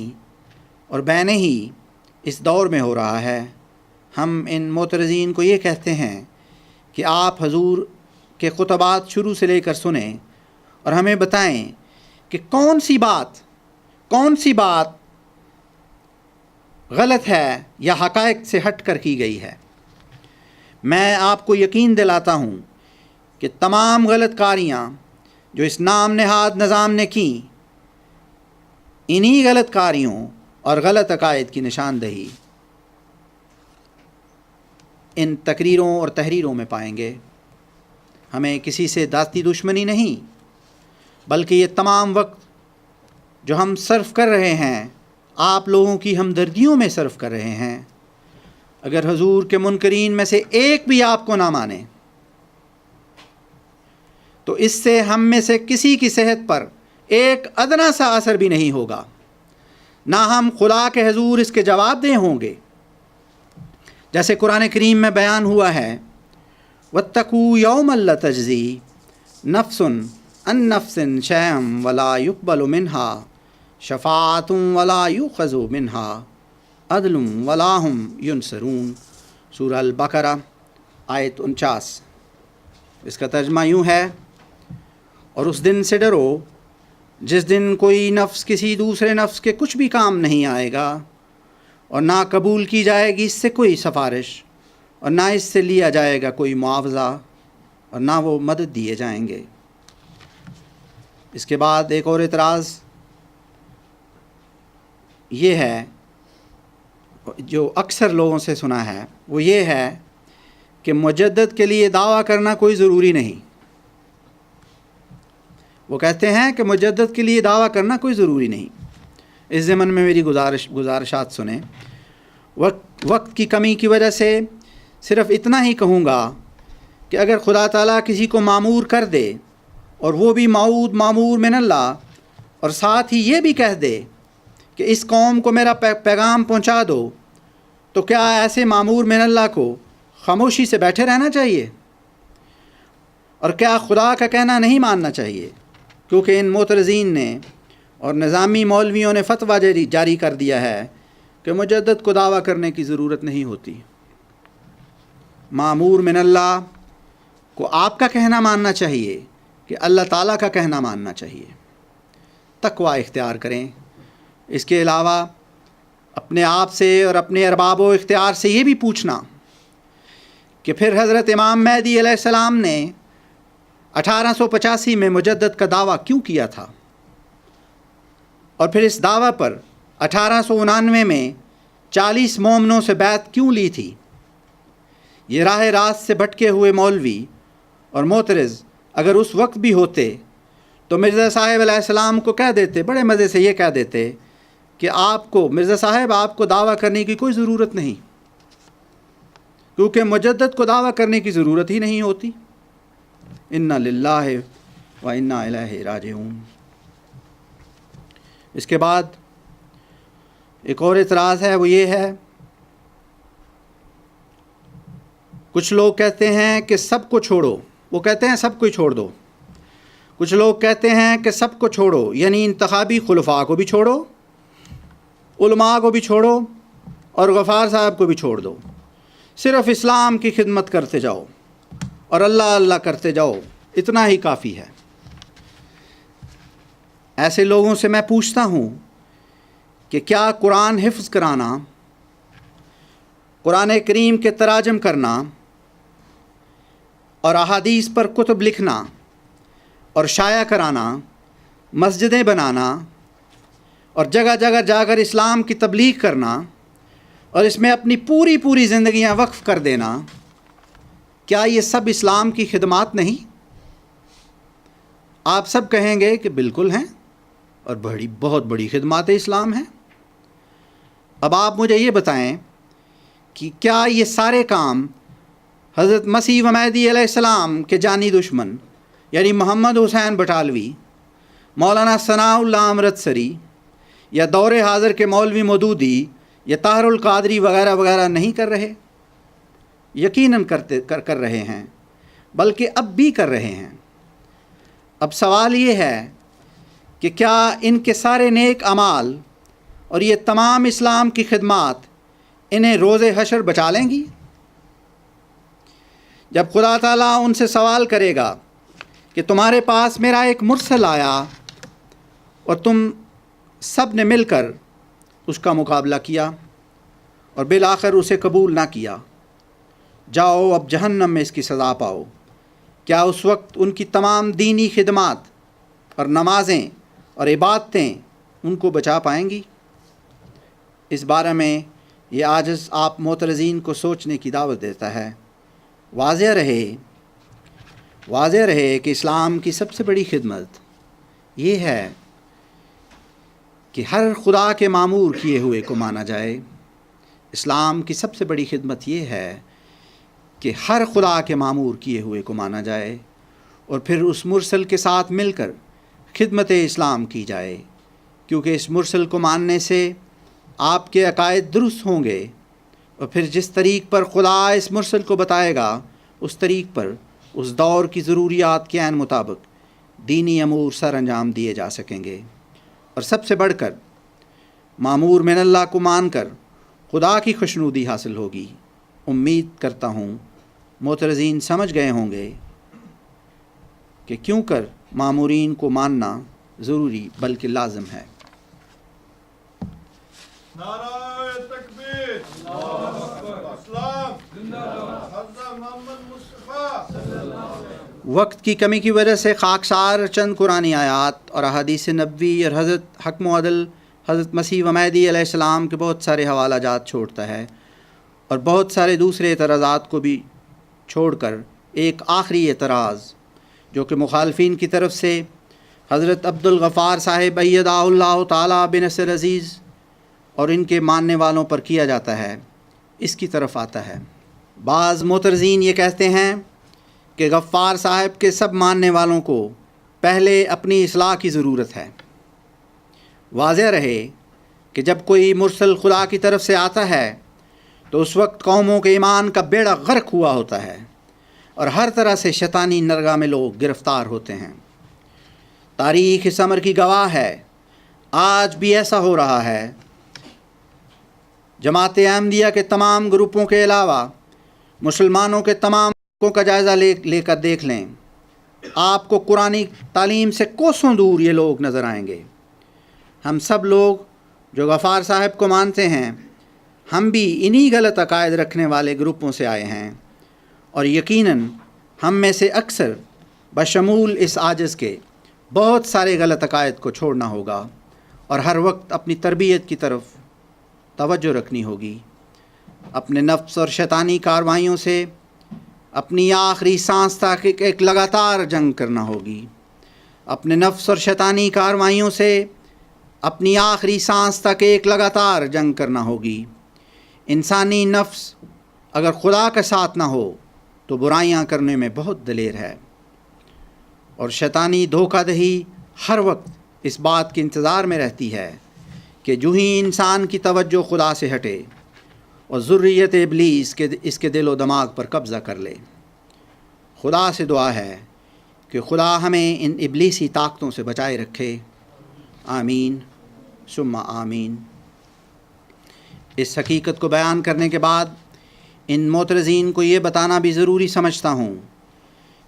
اور بینے ہی اس دور میں ہو رہا ہے۔ ہم ان معترضین کو یہ کہتے ہیں کہ آپ حضور کے خطبات شروع سے لے کر سنیں اور ہمیں بتائیں کہ کون سی بات غلط ہے یا حقائق سے ہٹ کر کی گئی ہے۔ میں آپ کو یقین دلاتا ہوں کہ تمام غلط کاریاں جو اس نام نہاد نظام نے کیں، انہی غلط کاریوں اور غلط عقائد کی نشاندہی ان تقریروں اور تحریروں میں پائیں گے۔ ہمیں کسی سے ذاتی دشمنی نہیں، بلکہ یہ تمام وقت جو ہم صرف کر رہے ہیں آپ لوگوں کی ہمدردیوں میں صرف کر رہے ہیں۔ اگر حضور کے منکرین میں سے ایک بھی آپ کو نہ مانے تو اس سے ہم میں سے کسی کی صحت پر ایک ادنا سا اثر بھی نہیں ہوگا، نہ ہم خدا کے حضور اس کے جواب دہ ہوں گے۔ جیسے قرآن کریم میں بیان ہوا ہے، وَاتَّقُوا يَوْمًا لَا تَجْزِي نَفْسٌ عَن نَفْسٍ شَيْئًا وَلَا يُقْبَلُ مِنْهَا شَفَاعَةٌ وَلَا يُؤْخَذُ مِنْهَا عَدْلٌ وَلَا هُمْ يُنصَرُونَ۔ سورہ البقرہ آیت 49۔ اس کا ترجمہ یوں ہے، اور اس دن سے ڈرو جس دن کوئی نفس کسی دوسرے نفس کے کچھ بھی کام نہیں آئے گا، اور نہ قبول کی جائے گی اس سے کوئی سفارش، اور نہ اس سے لیا جائے گا کوئی معاوضہ، اور نہ وہ مدد دیے جائیں گے۔ اس کے بعد ایک اور اعتراض یہ ہے جو اکثر لوگوں سے سنا ہے، وہ یہ ہے کہ مجدد کے لیے دعویٰ کرنا کوئی ضروری نہیں۔ وہ کہتے ہیں کہ مجدد کے لیے دعویٰ کرنا کوئی ضروری نہیں۔ اس ضمن میں میری گزارشات سنیں۔ وقت کی کمی کی وجہ سے صرف اتنا ہی کہوں گا کہ اگر خدا تعالیٰ کسی کو معمور کر دے اور وہ بھی معمور من اللہ، اور ساتھ ہی یہ بھی کہہ دے کہ اس قوم کو میرا پیغام پہنچا دو، تو کیا ایسے معمور من اللہ کو خاموشی سے بیٹھے رہنا چاہیے؟ اور کیا خدا کا کہنا نہیں ماننا چاہیے؟ کیونکہ ان معترضین نے اور نظامی مولویوں نے فتویٰ جاری کر دیا ہے کہ مجدد کو دعویٰ کرنے کی ضرورت نہیں ہوتی۔ معمور من اللہ کو آپ کا کہنا ماننا چاہیے کہ اللہ تعالیٰ کا کہنا ماننا چاہیے۔ تقویٰ اختیار کریں۔ اس کے علاوہ اپنے آپ سے اور اپنے ارباب و اختیار سے یہ بھی پوچھنا کہ پھر حضرت امام مہدی علیہ السلام نے 1885 میں مجدد کا دعویٰ کیوں کیا تھا، اور پھر اس دعویٰ پر 1899 میں 40 مومنوں سے بیعت کیوں لی تھی؟ یہ راہ راست سے بھٹکے ہوئے مولوی اور معترض اگر اس وقت بھی ہوتے تو مرزا صاحب علیہ السلام کو کہہ دیتے، بڑے مزے سے یہ کہہ دیتے کہ آپ کو مرزا صاحب آپ کو دعویٰ کرنے کی کوئی ضرورت نہیں، کیونکہ مجدد کو دعویٰ کرنے کی ضرورت ہی نہیں ہوتی۔ انا للہ و انا الیہ راجعون۔ اس کے بعد ایک اور اعتراض ہے، وہ یہ ہے کچھ لوگ کہتے ہیں کہ سب کو چھوڑو، وہ کہتے ہیں سب کو چھوڑ دو۔ کچھ لوگ کہتے ہیں کہ سب کو چھوڑو، یعنی انتخابی خلفاء کو بھی چھوڑو، علماء کو بھی چھوڑو اور غفار صاحب کو بھی چھوڑ دو، صرف اسلام کی خدمت کرتے جاؤ اور اللہ اللہ کرتے جاؤ، اتنا ہی کافی ہے۔ ایسے لوگوں سے میں پوچھتا ہوں کہ کیا قرآن حفظ کرانا، قرآن کریم کے تراجم کرنا اور احادیث پر کتب لکھنا اور شائع کرانا، مسجدیں بنانا اور جگہ جگہ جا کر اسلام کی تبلیغ کرنا اور اس میں اپنی پوری زندگیاں وقف کر دینا، کیا یہ سب اسلام کی خدمات نہیں؟ آپ سب کہیں گے کہ بالکل ہیں اور بہت بڑی خدمات اسلام ہیں۔ اب آپ مجھے یہ بتائیں کہ کیا یہ سارے کام حضرت مسیح و مہدی علیہ السلام کے جانی دشمن یعنی محمد حسین بٹالوی، مولانا ثناء اللہ امرتسری یا دور حاضر کے مولوی مودودی یا طاہر القادری وغیرہ وغیرہ نہیں کر رہے؟ یقیناً کر رہے ہیں، بلکہ اب بھی کر رہے ہیں۔ اب سوال یہ ہے کہ کیا ان کے سارے نیک اعمال اور یہ تمام اسلام کی خدمات انہیں روز حشر بچا لیں گی؟ جب خدا تعالیٰ ان سے سوال کرے گا کہ تمہارے پاس میرا ایک مرسل آیا اور تم سب نے مل کر اس کا مقابلہ کیا اور بالآخر اسے قبول نہ کیا، جاؤ اب جہنم میں اس کی سزا پاؤ، کیا اس وقت ان کی تمام دینی خدمات اور نمازیں اور عبادتیں ان کو بچا پائیں گی؟ اس بارے میں یہ عاجز آپ معترضین کو سوچنے کی دعوت دیتا ہے۔ واضح رہے کہ اسلام کی سب سے بڑی خدمت یہ ہے کہ ہر خدا کے معمور کیے ہوئے کو مانا جائے۔ اسلام کی سب سے بڑی خدمت یہ ہے کہ ہر خدا کے معمور کیے ہوئے کو مانا جائے اور پھر اس مرسل کے ساتھ مل کر خدمت اسلام کی جائے، کیونکہ اس مرسل کو ماننے سے آپ کے عقائد درست ہوں گے اور پھر جس طریق پر خدا اس مرسل کو بتائے گا اس طریق پر اس دور کی ضروریات کے عین مطابق دینی امور سر انجام دیے جا سکیں گے، اور سب سے بڑھ کر معمور من اللہ کو مان کر خدا کی خوشنودی حاصل ہوگی۔ امید کرتا ہوں معترضین سمجھ گئے ہوں گے کہ کیوں کر معمورین کو ماننا ضروری بلکہ لازم ہے۔ نعرہ تکبیر، اسلام حضرت محمد مصطفیٰ۔ وقت کی کمی کی وجہ سے خاکسار چند قرآنی آیات اور احادیث نبوی اور حضرت حق و عدل حضرت مسیح و مہدی علیہ السلام کے بہت سارے حوالہ جات چھوڑتا ہے اور بہت سارے دوسرے اعتراضات کو بھی چھوڑ کر ایک آخری اعتراض جو کہ مخالفین کی طرف سے حضرت عبد الغفار صاحب ایدہ اللہ تعالیٰ بنصر عزیز اور ان کے ماننے والوں پر کیا جاتا ہے، اس کی طرف آتا ہے۔ بعض معترضین یہ کہتے ہیں کہ غفار صاحب کے سب ماننے والوں کو پہلے اپنی اصلاح کی ضرورت ہے۔ واضح رہے کہ جب کوئی مرسل خدا کی طرف سے آتا ہے تو اس وقت قوموں کے ایمان کا بیڑا غرق ہوا ہوتا ہے اور ہر طرح سے شیطانی نرگا میں لوگ گرفتار ہوتے ہیں۔ تاریخ اس امر کی گواہ ہے، آج بھی ایسا ہو رہا ہے۔ جماعت احمدیہ کے تمام گروپوں کے علاوہ مسلمانوں کے تمام گروپوں کا جائزہ لے کر دیکھ لیں، آپ کو قرآنی تعلیم سے کوسوں دور یہ لوگ نظر آئیں گے۔ ہم سب لوگ جو غفار صاحب کو مانتے ہیں، ہم بھی انہی غلط عقائد رکھنے والے گروپوں سے آئے ہیں، اور یقیناً ہم میں سے اکثر بشمول اس عاجز کے بہت سارے غلط عقائد کو چھوڑنا ہوگا اور ہر وقت اپنی تربیت کی طرف توجہ رکھنی ہوگی۔ اپنے نفس اور شیطانی کارروائیوں سے اپنی آخری سانس تک ایک لگاتار جنگ کرنا ہوگی۔ اپنے نفس اور شیطانی کارروائیوں سے اپنی آخری سانس تک ایک لگاتار جنگ کرنا ہوگی۔ انسانی نفس اگر خدا کا ساتھ نہ ہو تو برائیاں کرنے میں بہت دلیر ہے، اور شیطانی دھوکہ دہی ہر وقت اس بات کے انتظار میں رہتی ہے کہ جو ہی انسان کی توجہ خدا سے ہٹے اور ذریت ابلیس اس کے دل و دماغ پر قبضہ کر لے۔ خدا سے دعا ہے کہ خدا ہمیں ان ابلیسی طاقتوں سے بچائے رکھے، آمین ثم آمین۔ اس حقیقت کو بیان کرنے کے بعد ان معترضین کو یہ بتانا بھی ضروری سمجھتا ہوں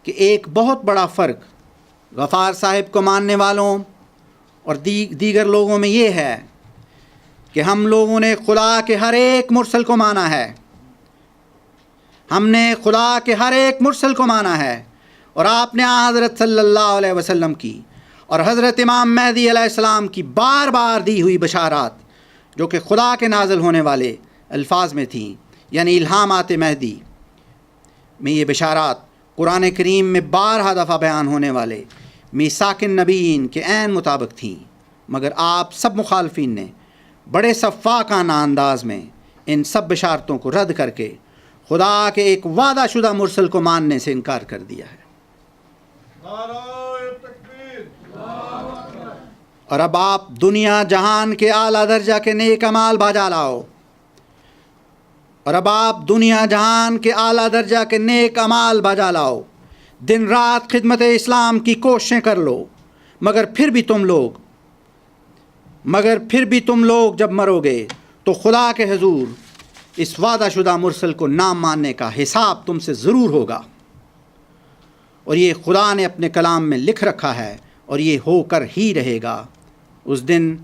کہ ایک بہت بڑا فرق غفار صاحب کو ماننے والوں اور دیگر لوگوں میں یہ ہے کہ ہم لوگوں نے خدا کے ہر ایک مرسل کو مانا ہے، ہم نے خدا کے ہر ایک مرسل کو مانا ہے، اور آپ نے حضرت صلی اللہ علیہ وسلم کی اور حضرت امام مہدی علیہ السلام کی بار بار دی ہوئی بشارات جو کہ خدا کے نازل ہونے والے الفاظ میں تھیں، یعنی الہامات مہدی میں یہ بشارات قرآن کریم میں بارہا دفعہ بیان ہونے والے میثاق النبیین کے عین مطابق تھیں، مگر آپ سب مخالفین نے بڑے شفاقانہ انداز میں ان سب بشارتوں کو رد کر کے خدا کے ایک وعدہ شدہ مرسل کو ماننے سے انکار کر دیا ہے۔ نعرہ تکبیر، اور اب آپ دنیا جہان کے اعلیٰ درجہ کے نیک اعمال بجا لاؤ، اور اب آپ دنیا جہان کے اعلیٰ درجہ کے نیک اعمال بجا لاؤ، دن رات خدمت اسلام کی کوششیں کر لو، مگر پھر بھی تم لوگ جب مرو گے تو خدا کے حضور اس وعدہ شدہ مرسل کو نہ ماننے کا حساب تم سے ضرور ہوگا، اور یہ خدا نے اپنے کلام میں لکھ رکھا ہے اور یہ ہو کر ہی رہے گا۔ اس دن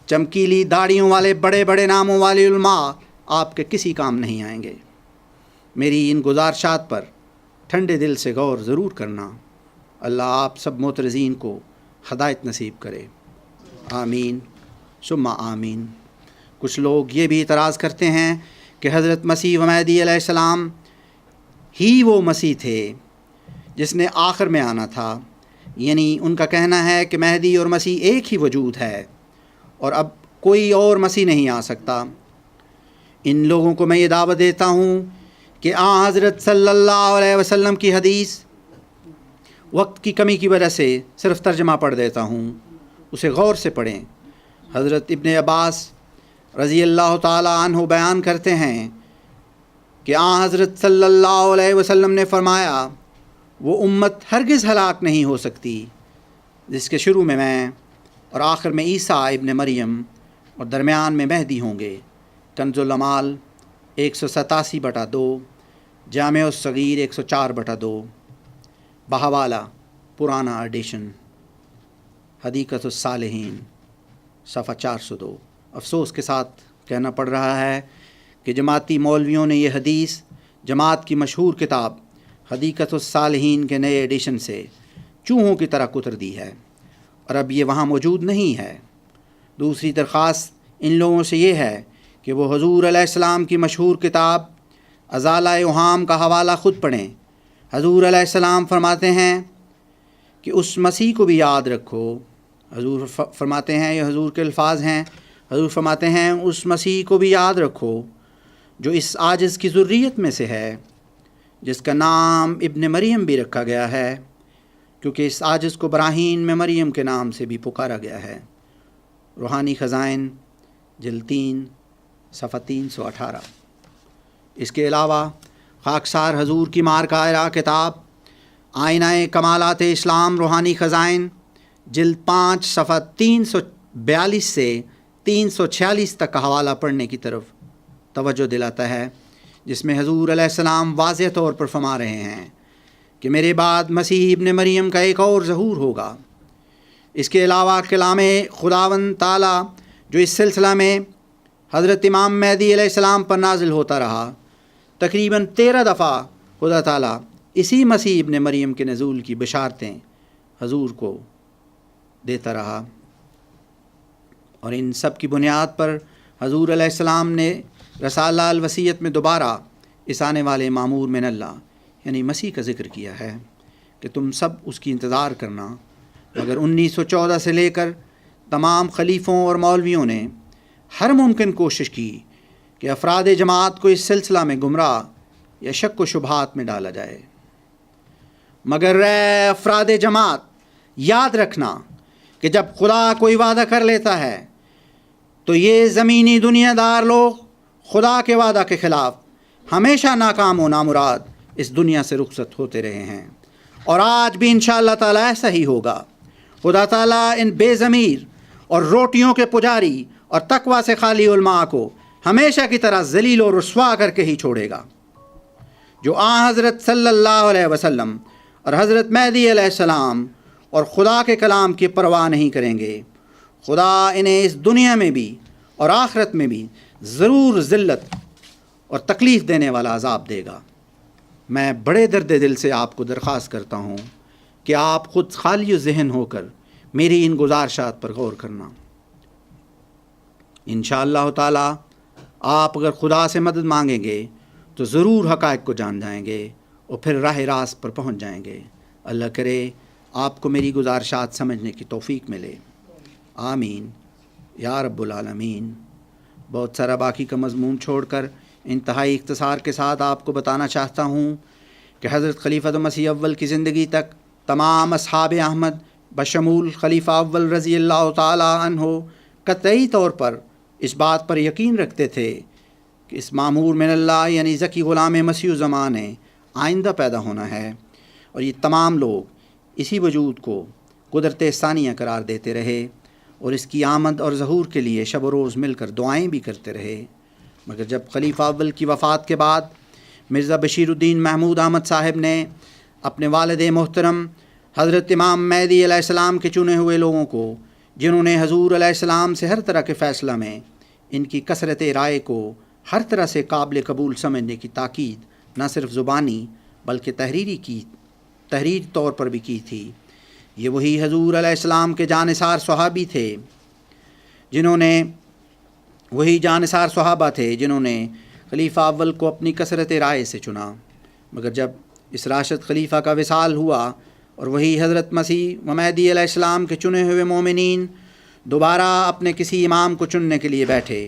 چمکیلی داڑھیوں والے بڑے بڑے ناموں والے علماء آپ کے کسی کام نہیں آئیں گے۔ میری ان گزارشات پر ٹھنڈے دل سے غور ضرور کرنا۔ اللہ آپ سب معترضین کو ہدایت نصیب کرے، آمین ثم آمین۔ کچھ لوگ یہ بھی اعتراض کرتے ہیں کہ حضرت مسیح مہدی علیہ السلام ہی وہ مسیح تھے جس نے آخر میں آنا تھا، یعنی ان کا کہنا ہے کہ مہدی اور مسیح ایک ہی وجود ہے اور اب کوئی اور مسیح نہیں آ سکتا۔ ان لوگوں کو میں یہ دعوت دیتا ہوں کہ حضرت صلی اللہ علیہ وسلم کی حدیث وقت کی کمی کی وجہ سے صرف ترجمہ پڑھ دیتا ہوں، اسے غور سے پڑھیں۔ حضرت ابن عباس رضی اللہ تعالیٰ عنہ بیان کرتے ہیں کہ حضرت صلی اللہ علیہ وسلم نے فرمایا، وہ امت ہرگز ہلاک نہیں ہو سکتی جس کے شروع میں اور آخر میں عیسیٰ ابن مریم اور درمیان میں مہدی ہوں گے۔ کنز العمال 187/2، جامع الصغیر 104/2، بہوالا پرانا ایڈیشن، حدیقۃ الصالحین صفحہ 402۔ افسوس کے ساتھ کہنا پڑ رہا ہے کہ جماعتی مولویوں نے یہ حدیث جماعت کی مشہور کتاب حدیقۃ الصالحین کے نئے ایڈیشن سے چوہوں کی طرح کتر دی ہے، اور اب یہ وہاں موجود نہیں ہے۔ دوسری درخواست ان لوگوں سے یہ ہے کہ وہ حضور علیہ السلام کی مشہور کتاب ازالہ اوہام کا حوالہ خود پڑھیں۔ حضور علیہ السلام فرماتے ہیں کہ اس مسیح کو بھی یاد رکھو۔ حضور فرماتے ہیں، یہ حضور کے الفاظ ہیں، حضور فرماتے ہیں اس مسیح کو بھی یاد رکھو جو اس عاجز کی ذریت میں سے ہے، جس کا نام ابن مریم بھی رکھا گیا ہے، کیونکہ اس عاجز کو براہین میں مریم کے نام سے بھی پکارا گیا ہے۔ روحانی خزائن جلد 3 صفحہ 318۔ اس کے علاوہ خاکسار حضور کی مارکہ کتاب آئینہ کمالات اسلام روحانی خزائن جلد 5 صفحہ 342 سے 346 تک کا حوالہ پڑھنے کی طرف توجہ دلاتا ہے، جس میں حضور علیہ السلام واضح طور پر فرما رہے ہیں کہ میرے بعد مسیح ابن مریم کا ایک اور ظہور ہوگا۔ اس کے علاوہ کلام خداوند تعالیٰ جو اس سلسلہ میں حضرت امام مہدی علیہ السلام پر نازل ہوتا رہا، تقریباً 13 دفعہ خدا تعالیٰ اسی مسیح ابن مریم کے نزول کی بشارتیں حضور کو دیتا رہا، اور ان سب کی بنیاد پر حضور علیہ السلام نے رسالہ الوصیت میں دوبارہ اس آنے والے مامور من اللہ یعنی مسیح کا ذکر کیا ہے کہ تم سب اس کی انتظار کرنا۔ مگر 1914 سے لے کر تمام خلیفوں اور مولویوں نے ہر ممکن کوشش کی کہ افراد جماعت کو اس سلسلہ میں گمراہ یا شک و شبہات میں ڈالا جائے۔ مگر اے افراد جماعت، یاد رکھنا کہ جب خدا کوئی وعدہ کر لیتا ہے تو یہ زمینی دنیا دار لوگ خدا کے وعدہ کے خلاف ہمیشہ ناکام و نامراد اس دنیا سے رخصت ہوتے رہے ہیں، اور آج بھی انشاءاللہ تعالیٰ ایسا ہی ہوگا۔ خدا تعالیٰ ان بے ضمیر اور روٹیوں کے پجاری اور تقوی سے خالی علماء کو ہمیشہ کی طرح ذلیل و رسوا کر کے ہی چھوڑے گا۔ جو حضرت صلی اللہ علیہ وسلم اور حضرت مہدی علیہ السلام اور خدا کے کلام کی پرواہ نہیں کریں گے، خدا انہیں اس دنیا میں بھی اور آخرت میں بھی ضرور ذلت اور تکلیف دینے والا عذاب دے گا۔ میں بڑے درد دل سے آپ کو درخواست کرتا ہوں کہ آپ خود خالی ذہن ہو کر میری ان گزارشات پر غور کرنا۔ انشاءاللہ تعالی آپ اگر خدا سے مدد مانگیں گے تو ضرور حقائق کو جان جائیں گے اور پھر راہ راست پر پہنچ جائیں گے۔ اللہ کرے آپ کو میری گزارشات سمجھنے کی توفیق ملے، آمین یا رب العالمین۔ بہت سارا باقی کا مضمون چھوڑ کر انتہائی اختصار کے ساتھ آپ کو بتانا چاہتا ہوں کہ حضرت خلیفۃ مسیح اول کی زندگی تک تمام اصحاب احمد بشمول خلیفہ اول رضی اللہ تعالی عنہ قطعی طور پر اس بات پر یقین رکھتے تھے کہ اس معمور من اللہ یعنی ذکی غلام مسیح الزمان نے آئندہ پیدا ہونا ہے، اور یہ تمام لوگ اسی وجود کو قدرت ثانیہ قرار دیتے رہے اور اس کی آمد اور ظہور کے لیے شب و روز مل کر دعائیں بھی کرتے رہے۔ مگر جب خلیفہ اول کی وفات کے بعد مرزا بشیر الدین محمود احمد صاحب نے اپنے والد محترم حضرت امام مہدی علیہ السلام کے چنے ہوئے لوگوں کو، جنہوں نے حضور علیہ السلام سے ہر طرح کے فیصلہ میں ان کی کثرت رائے کو ہر طرح سے قابل قبول سمجھنے کی تاکید نہ صرف زبانی بلکہ تحریری طور پر بھی کی تھی، یہ وہی حضور علیہ السلام کے جانثار صحابی تھے جنہوں نے خلیفہ اول کو اپنی کثرت رائے سے چنا۔ مگر جب اس راشد خلیفہ کا وصال ہوا اور وہی حضرت مسیح و مہدی علیہ السلام کے چنے ہوئے مومنین دوبارہ اپنے کسی امام کو چننے کے لیے بیٹھے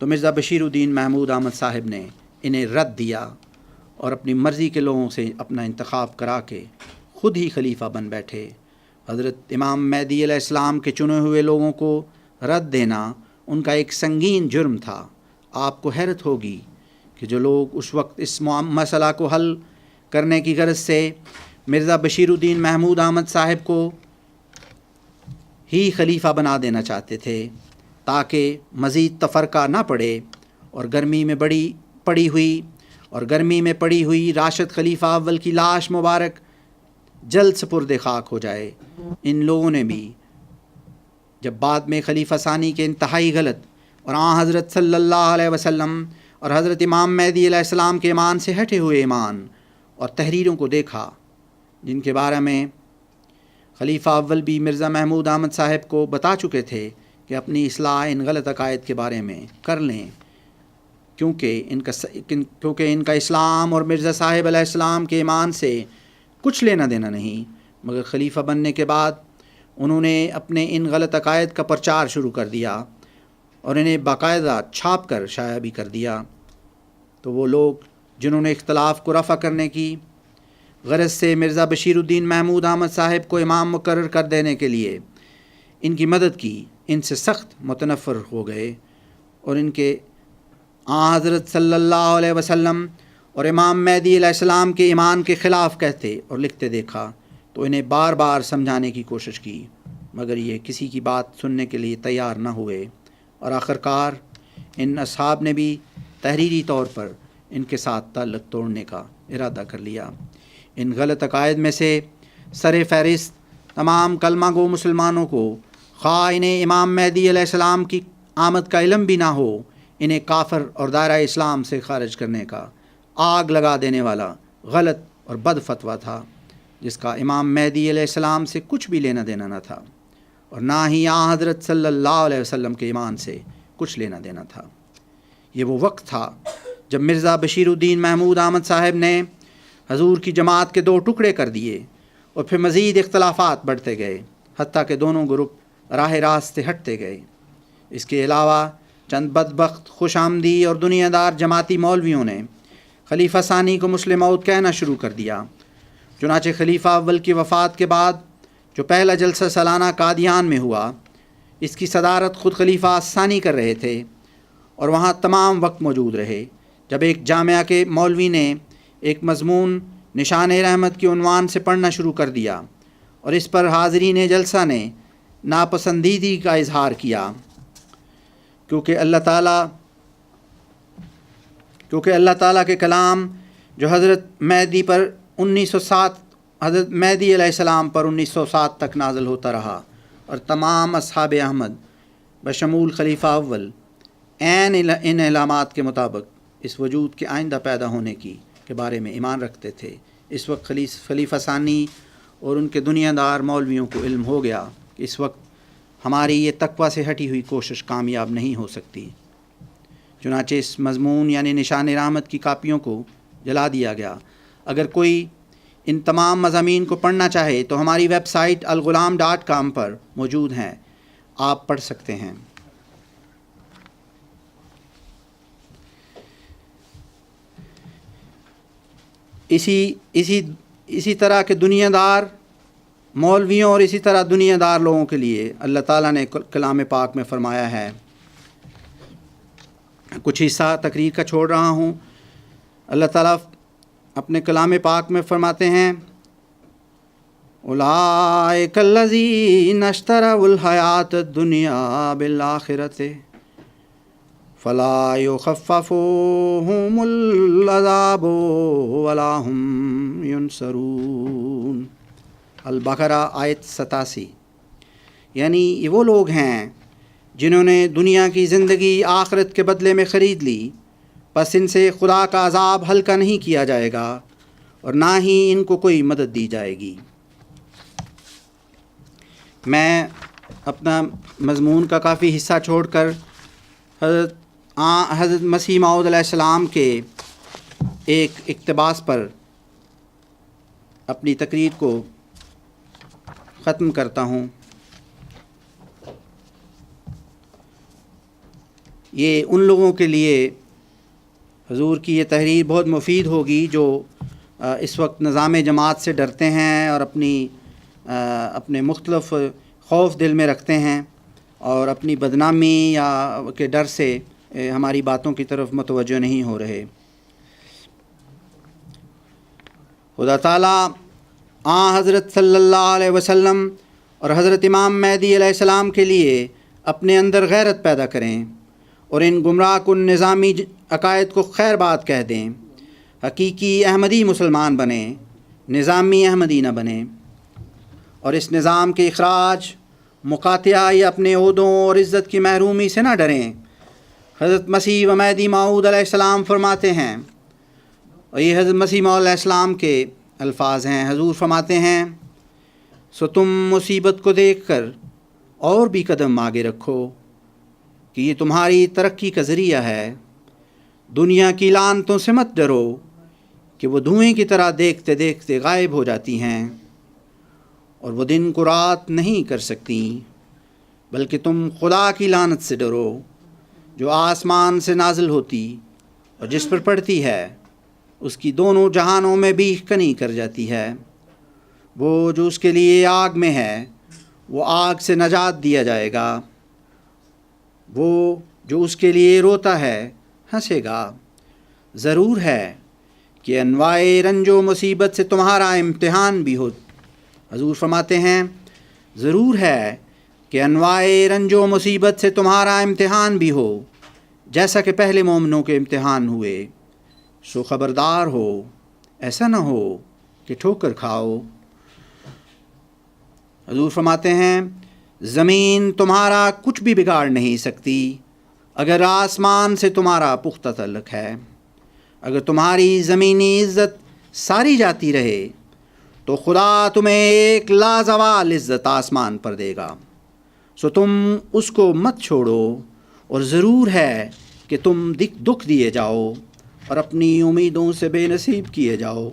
تو مرزا بشیر الدین محمود احمد صاحب نے انہیں رد دیا اور اپنی مرضی کے لوگوں سے اپنا انتخاب کرا کے خود ہی خلیفہ بن بیٹھے۔ حضرت امام مہدی علیہ السلام کے چنے ہوئے لوگوں کو رد دینا ان کا ایک سنگین جرم تھا۔ آپ کو حیرت ہوگی کہ جو لوگ اس وقت اس مسئلہ کو حل کرنے کی غرض سے مرزا بشیر الدین محمود احمد صاحب کو ہی خلیفہ بنا دینا چاہتے تھے تاکہ مزید تفرقہ نہ پڑے اور گرمی میں پڑی ہوئی راشد خلیفہ اول کی لاش مبارک جلد سپرد خاک ہو جائے، ان لوگوں نے بھی جب بعد میں خلیفہ ثانی کے انتہائی غلط اور حضرت صلی اللہ علیہ وسلم اور حضرت امام مہدی علیہ السلام کے ایمان سے ہٹے ہوئے ایمان اور تحریروں کو دیکھا، جن کے بارے میں خلیفہ اول بھی مرزا محمود احمد صاحب کو بتا چکے تھے کہ اپنی اصلاح ان غلط عقائد کے بارے میں کر لیں، کیونکہ ان کا اسلام اور مرزا صاحب علیہ السلام کے ایمان سے کچھ لینا دینا نہیں۔ مگر خلیفہ بننے کے بعد انہوں نے اپنے ان غلط عقائد کا پرچار شروع کر دیا اور انہیں باقاعدہ چھاپ کر شائع بھی کر دیا۔ تو وہ لوگ جنہوں نے اختلاف کو رفع کرنے کی غرض سے مرزا بشیر الدین محمود احمد صاحب کو امام مقرر کر دینے کے لیے ان کی مدد کی، ان سے سخت متنفر ہو گئے اور ان کے حضرت صلی اللہ علیہ وسلم اور امام مہدی علیہ السلام کے ایمان کے خلاف کہتے اور لکھتے دیکھا تو انہیں بار بار سمجھانے کی کوشش کی، مگر یہ کسی کی بات سننے کے لیے تیار نہ ہوئے، اور آخرکار ان اصحاب نے بھی تحریری طور پر ان کے ساتھ تعلق توڑنے کا ارادہ کر لیا۔ ان غلط عقائد میں سے سر فہرست تمام کلمہ گو مسلمانوں کو، خواہ انہیں امام مہدی علیہ السلام کی آمد کا علم بھی نہ ہو، انہیں کافر اور دائرہ اسلام سے خارج کرنے کا آگ لگا دینے والا غلط اور بد فتویٰ تھا، جس کا امام مہدی علیہ السلام سے کچھ بھی لینا دینا نہ تھا اور نہ ہی حضرت صلی اللہ علیہ وسلم کے ایمان سے کچھ لینا دینا تھا۔ یہ وہ وقت تھا جب مرزا بشیر الدین محمود احمد صاحب نے حضور کی جماعت کے 2 ٹکڑے کر دیے اور پھر مزید اختلافات بڑھتے گئے، حتیٰ کہ دونوں گروپ راہ راست سے ہٹتے گئے۔ اس کے علاوہ چند بدبخت خوش آمدی اور دنیا دار جماعتی مولویوں نے خلیفہ ثانی کو مسلم موعود کہنا شروع کر دیا۔ چنانچہ خلیفہ اول کی وفات کے بعد جو پہلا جلسہ سالانہ قادیان میں ہوا، اس کی صدارت خود خلیفہ ثانی کر رہے تھے اور وہاں تمام وقت موجود رہے۔ جب ایک جامعہ کے مولوی نے ایک مضمون نشان رحمت کے عنوان سے پڑھنا شروع کر دیا اور اس پر حاضرین جلسہ نے ناپسندیدگی کا اظہار کیا، کیونکہ اللہ تعالیٰ کے کلام جو حضرت مہدی علیہ السلام پر 1907 تک نازل ہوتا رہا اور تمام اصحاب احمد بشمول خلیفہ اول ان علامات کے مطابق اس وجود کے آئندہ پیدا ہونے کے بارے میں ایمان رکھتے تھے، اس وقت خلیفہ ثانی اور ان کے دنیا دار مولویوں کو علم ہو گیا کہ اس وقت ہماری یہ تقویٰ سے ہٹی ہوئی کوشش کامیاب نہیں ہو سکتی، چنانچہ اس مضمون یعنی نشان رحمت کی کاپیوں کو جلا دیا گیا۔ اگر کوئی ان تمام مضامین کو پڑھنا چاہے تو ہماری ویب سائٹ الغلام.com پر موجود ہیں، آپ پڑھ سکتے ہیں۔ اسی طرح کے دنیا دار مولویوں اور اسی طرح دنیا دار لوگوں کے لیے اللہ تعالیٰ نے کلام پاک میں فرمایا ہے، کچھ حصہ تقریر کا چھوڑ رہا ہوں۔ اللہ تعالیٰ اپنے کلام پاک میں فرماتے ہیں، اولئک الذین اشتروا الحیاۃ الدنیا بالآخرۃ فلا یخفف عنہم العذاب ولا هم ینصرون۔ البقرہ آیت 87۔ یعنی یہ وہ لوگ ہیں جنہوں نے دنیا کی زندگی آخرت کے بدلے میں خرید لی، پس ان سے خدا کا عذاب ہلکا نہیں کیا جائے گا اور نہ ہی ان کو کوئی مدد دی جائے گی۔ میں اپنا مضمون کا کافی حصہ چھوڑ کر حضرت مسیح موعود علیہ السلام کے ایک اقتباس پر اپنی تقریر کو ختم کرتا ہوں۔ یہ ان لوگوں کے لیے حضور کی یہ تحریر بہت مفید ہوگی جو اس وقت نظام جماعت سے ڈرتے ہیں اور اپنے مختلف خوف دل میں رکھتے ہیں اور اپنی بدنامی یا کے ڈر سے ہماری باتوں کی طرف متوجہ نہیں ہو رہے۔ خدا تعالیٰ حضرت صلی اللہ علیہ وسلم اور حضرت امام مہدی علیہ السلام کے لیے اپنے اندر غیرت پیدا کریں اور ان گمراہ کن نظامی عقائد کو خیر بات کہہ دیں، حقیقی احمدی مسلمان بنیں، نظامی احمدی نہ بنیں، اور اس نظام کے اخراج، مقاطعہ یا اپنے عہدوں اور عزت کی محرومی سے نہ ڈریں۔ حضرت مسیح و مہدی موعود علیہ السلام فرماتے ہیں، اور یہ حضرت مسیح موعود علیہ السلام کے الفاظ ہیں، حضور فرماتے ہیں، سو تم مصیبت کو دیکھ کر اور بھی قدم آگے رکھو کہ یہ تمہاری ترقی کا ذریعہ ہے۔ دنیا کی لعنتوں سے مت ڈرو کہ وہ دھوئیں کی طرح دیکھتے دیکھتے غائب ہو جاتی ہیں اور وہ دن کو رات نہیں کر سکتی، بلکہ تم خدا کی لعنت سے ڈرو جو آسمان سے نازل ہوتی اور جس پر پڑتی ہے اس کی دونوں جہانوں میں بیخ کنی کر جاتی ہے۔ وہ جو اس کے لیے آگ میں ہے وہ آگ سے نجات دیا جائے گا، وہ جو اس کے لیے روتا ہے ہنسے گا۔ ضرور ہے کہ انواع رنج و مصیبت سے تمہارا امتحان بھی ہو۔ حضور فرماتے ہیں، ضرور ہے کہ انواع رنج و مصیبت سے تمہارا امتحان بھی ہو، جیسا کہ پہلے مومنوں کے امتحان ہوئے، سو خبردار ہو، ایسا نہ ہو کہ ٹھوکر کھاؤ۔ حضور فرماتے ہیں، زمین تمہارا کچھ بھی بگاڑ نہیں سکتی اگر آسمان سے تمہارا پختہ تعلق ہے۔ اگر تمہاری زمینی عزت ساری جاتی رہے تو خدا تمہیں ایک لازوال عزت آسمان پر دے گا، سو تم اس کو مت چھوڑو، اور ضرور ہے کہ تم دکھ دیے جاؤ اور اپنی امیدوں سے بے نصیب کیے جاؤ۔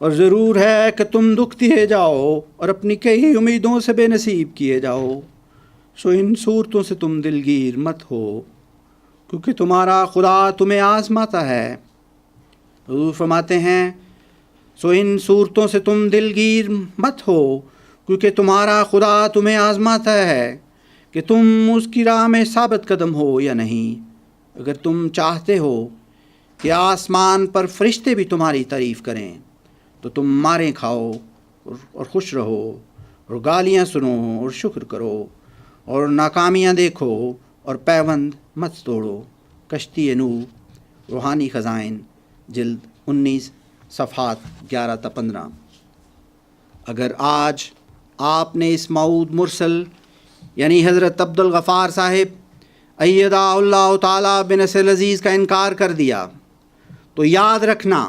اور ضرور ہے کہ تم دکھ دیے جاؤ اور اپنی کئی امیدوں سے بے نصیب کیے جاؤ، سو ان صورتوں سے تم دلگیر مت ہو، کیونکہ تمہارا خدا تمہیں آزماتا ہے۔ حضور فرماتے ہیں، سو ان صورتوں سے تم دلگیر مت ہو کیونکہ تمہارا خدا تمہیں آزماتا ہے، کہ تم اس کی راہ میں ثابت قدم ہو یا نہیں۔ اگر تم چاہتے ہو کہ آسمان پر فرشتے بھی تمہاری تعریف کریں تو تم ماریں کھاؤ اور خوش رہو، اور گالیاں سنو اور شکر کرو، اور ناکامیاں دیکھو اور پیوند مت توڑو۔ کشتی نوح، روحانی خزائن، جلد 19، صفحات 11 تا 15۔ اگر آج آپ نے اس موعود مرسل یعنی حضرت عبدالغفار صاحب ایدہ اللہ تعالیٰ بنصر عزیز کا انکار کر دیا تو یاد رکھنا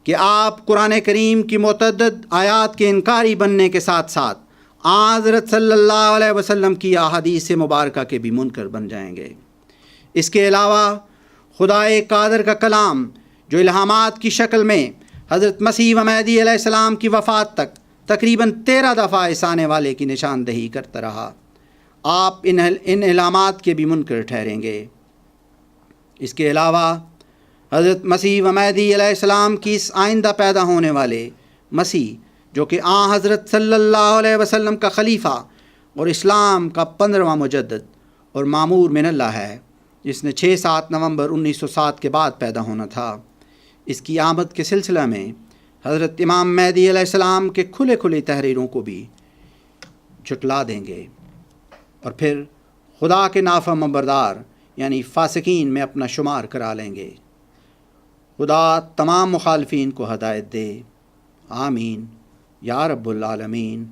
کہ آپ قرآن کریم کی متعدد آیات کے انکاری بننے کے ساتھ ساتھ حضرت صلی اللہ علیہ وسلم کی احادیث مبارکہ کے بھی منکر بن جائیں گے۔ اس کے علاوہ خدائے قادر کا کلام جو الہامات کی شکل میں حضرت مسیح مہدی علیہ السلام کی وفات تک تقریباً 13 دفعہ اس آنے والے کی نشاندہی کرتا رہا، آپ ان الہامات کے بھی منکر ٹھہریں گے۔ اس کے علاوہ حضرت مسیح مہدی علیہ السلام کی اس آئندہ پیدا ہونے والے مسیح جو کہ حضرت صلی اللہ علیہ وسلم کا خلیفہ اور اسلام کا 15واں مجدد اور معمور من اللہ ہے، جس نے 6-7 نومبر 1907 کے بعد پیدا ہونا تھا، اس کی آمد کے سلسلہ میں حضرت امام مہدی علیہ السلام کے کھلے کھلے تحریروں کو بھی جھٹلا دیں گے، اور پھر خدا کے نافرمان بردار یعنی فاسقین میں اپنا شمار کرا لیں گے۔ خدا تمام مخالفین کو ہدایت دے، آمین یا رب العالمین۔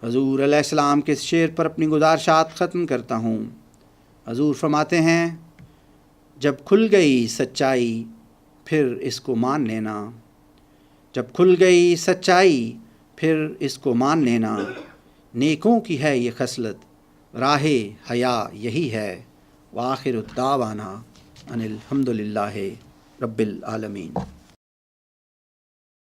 حضور علیہ السلام کے اس شعر پر اپنی گزارشات ختم کرتا ہوں۔ حضور فرماتے ہیں، جب کھل گئی سچائی پھر اس کو مان لینا، جب کھل گئی سچائی پھر اس کو مان لینا، نیکوں کی ہے یہ خصلت، راہ حیا یہی ہے، وآخر الدعوانا ان الحمد للہ رب العالمین۔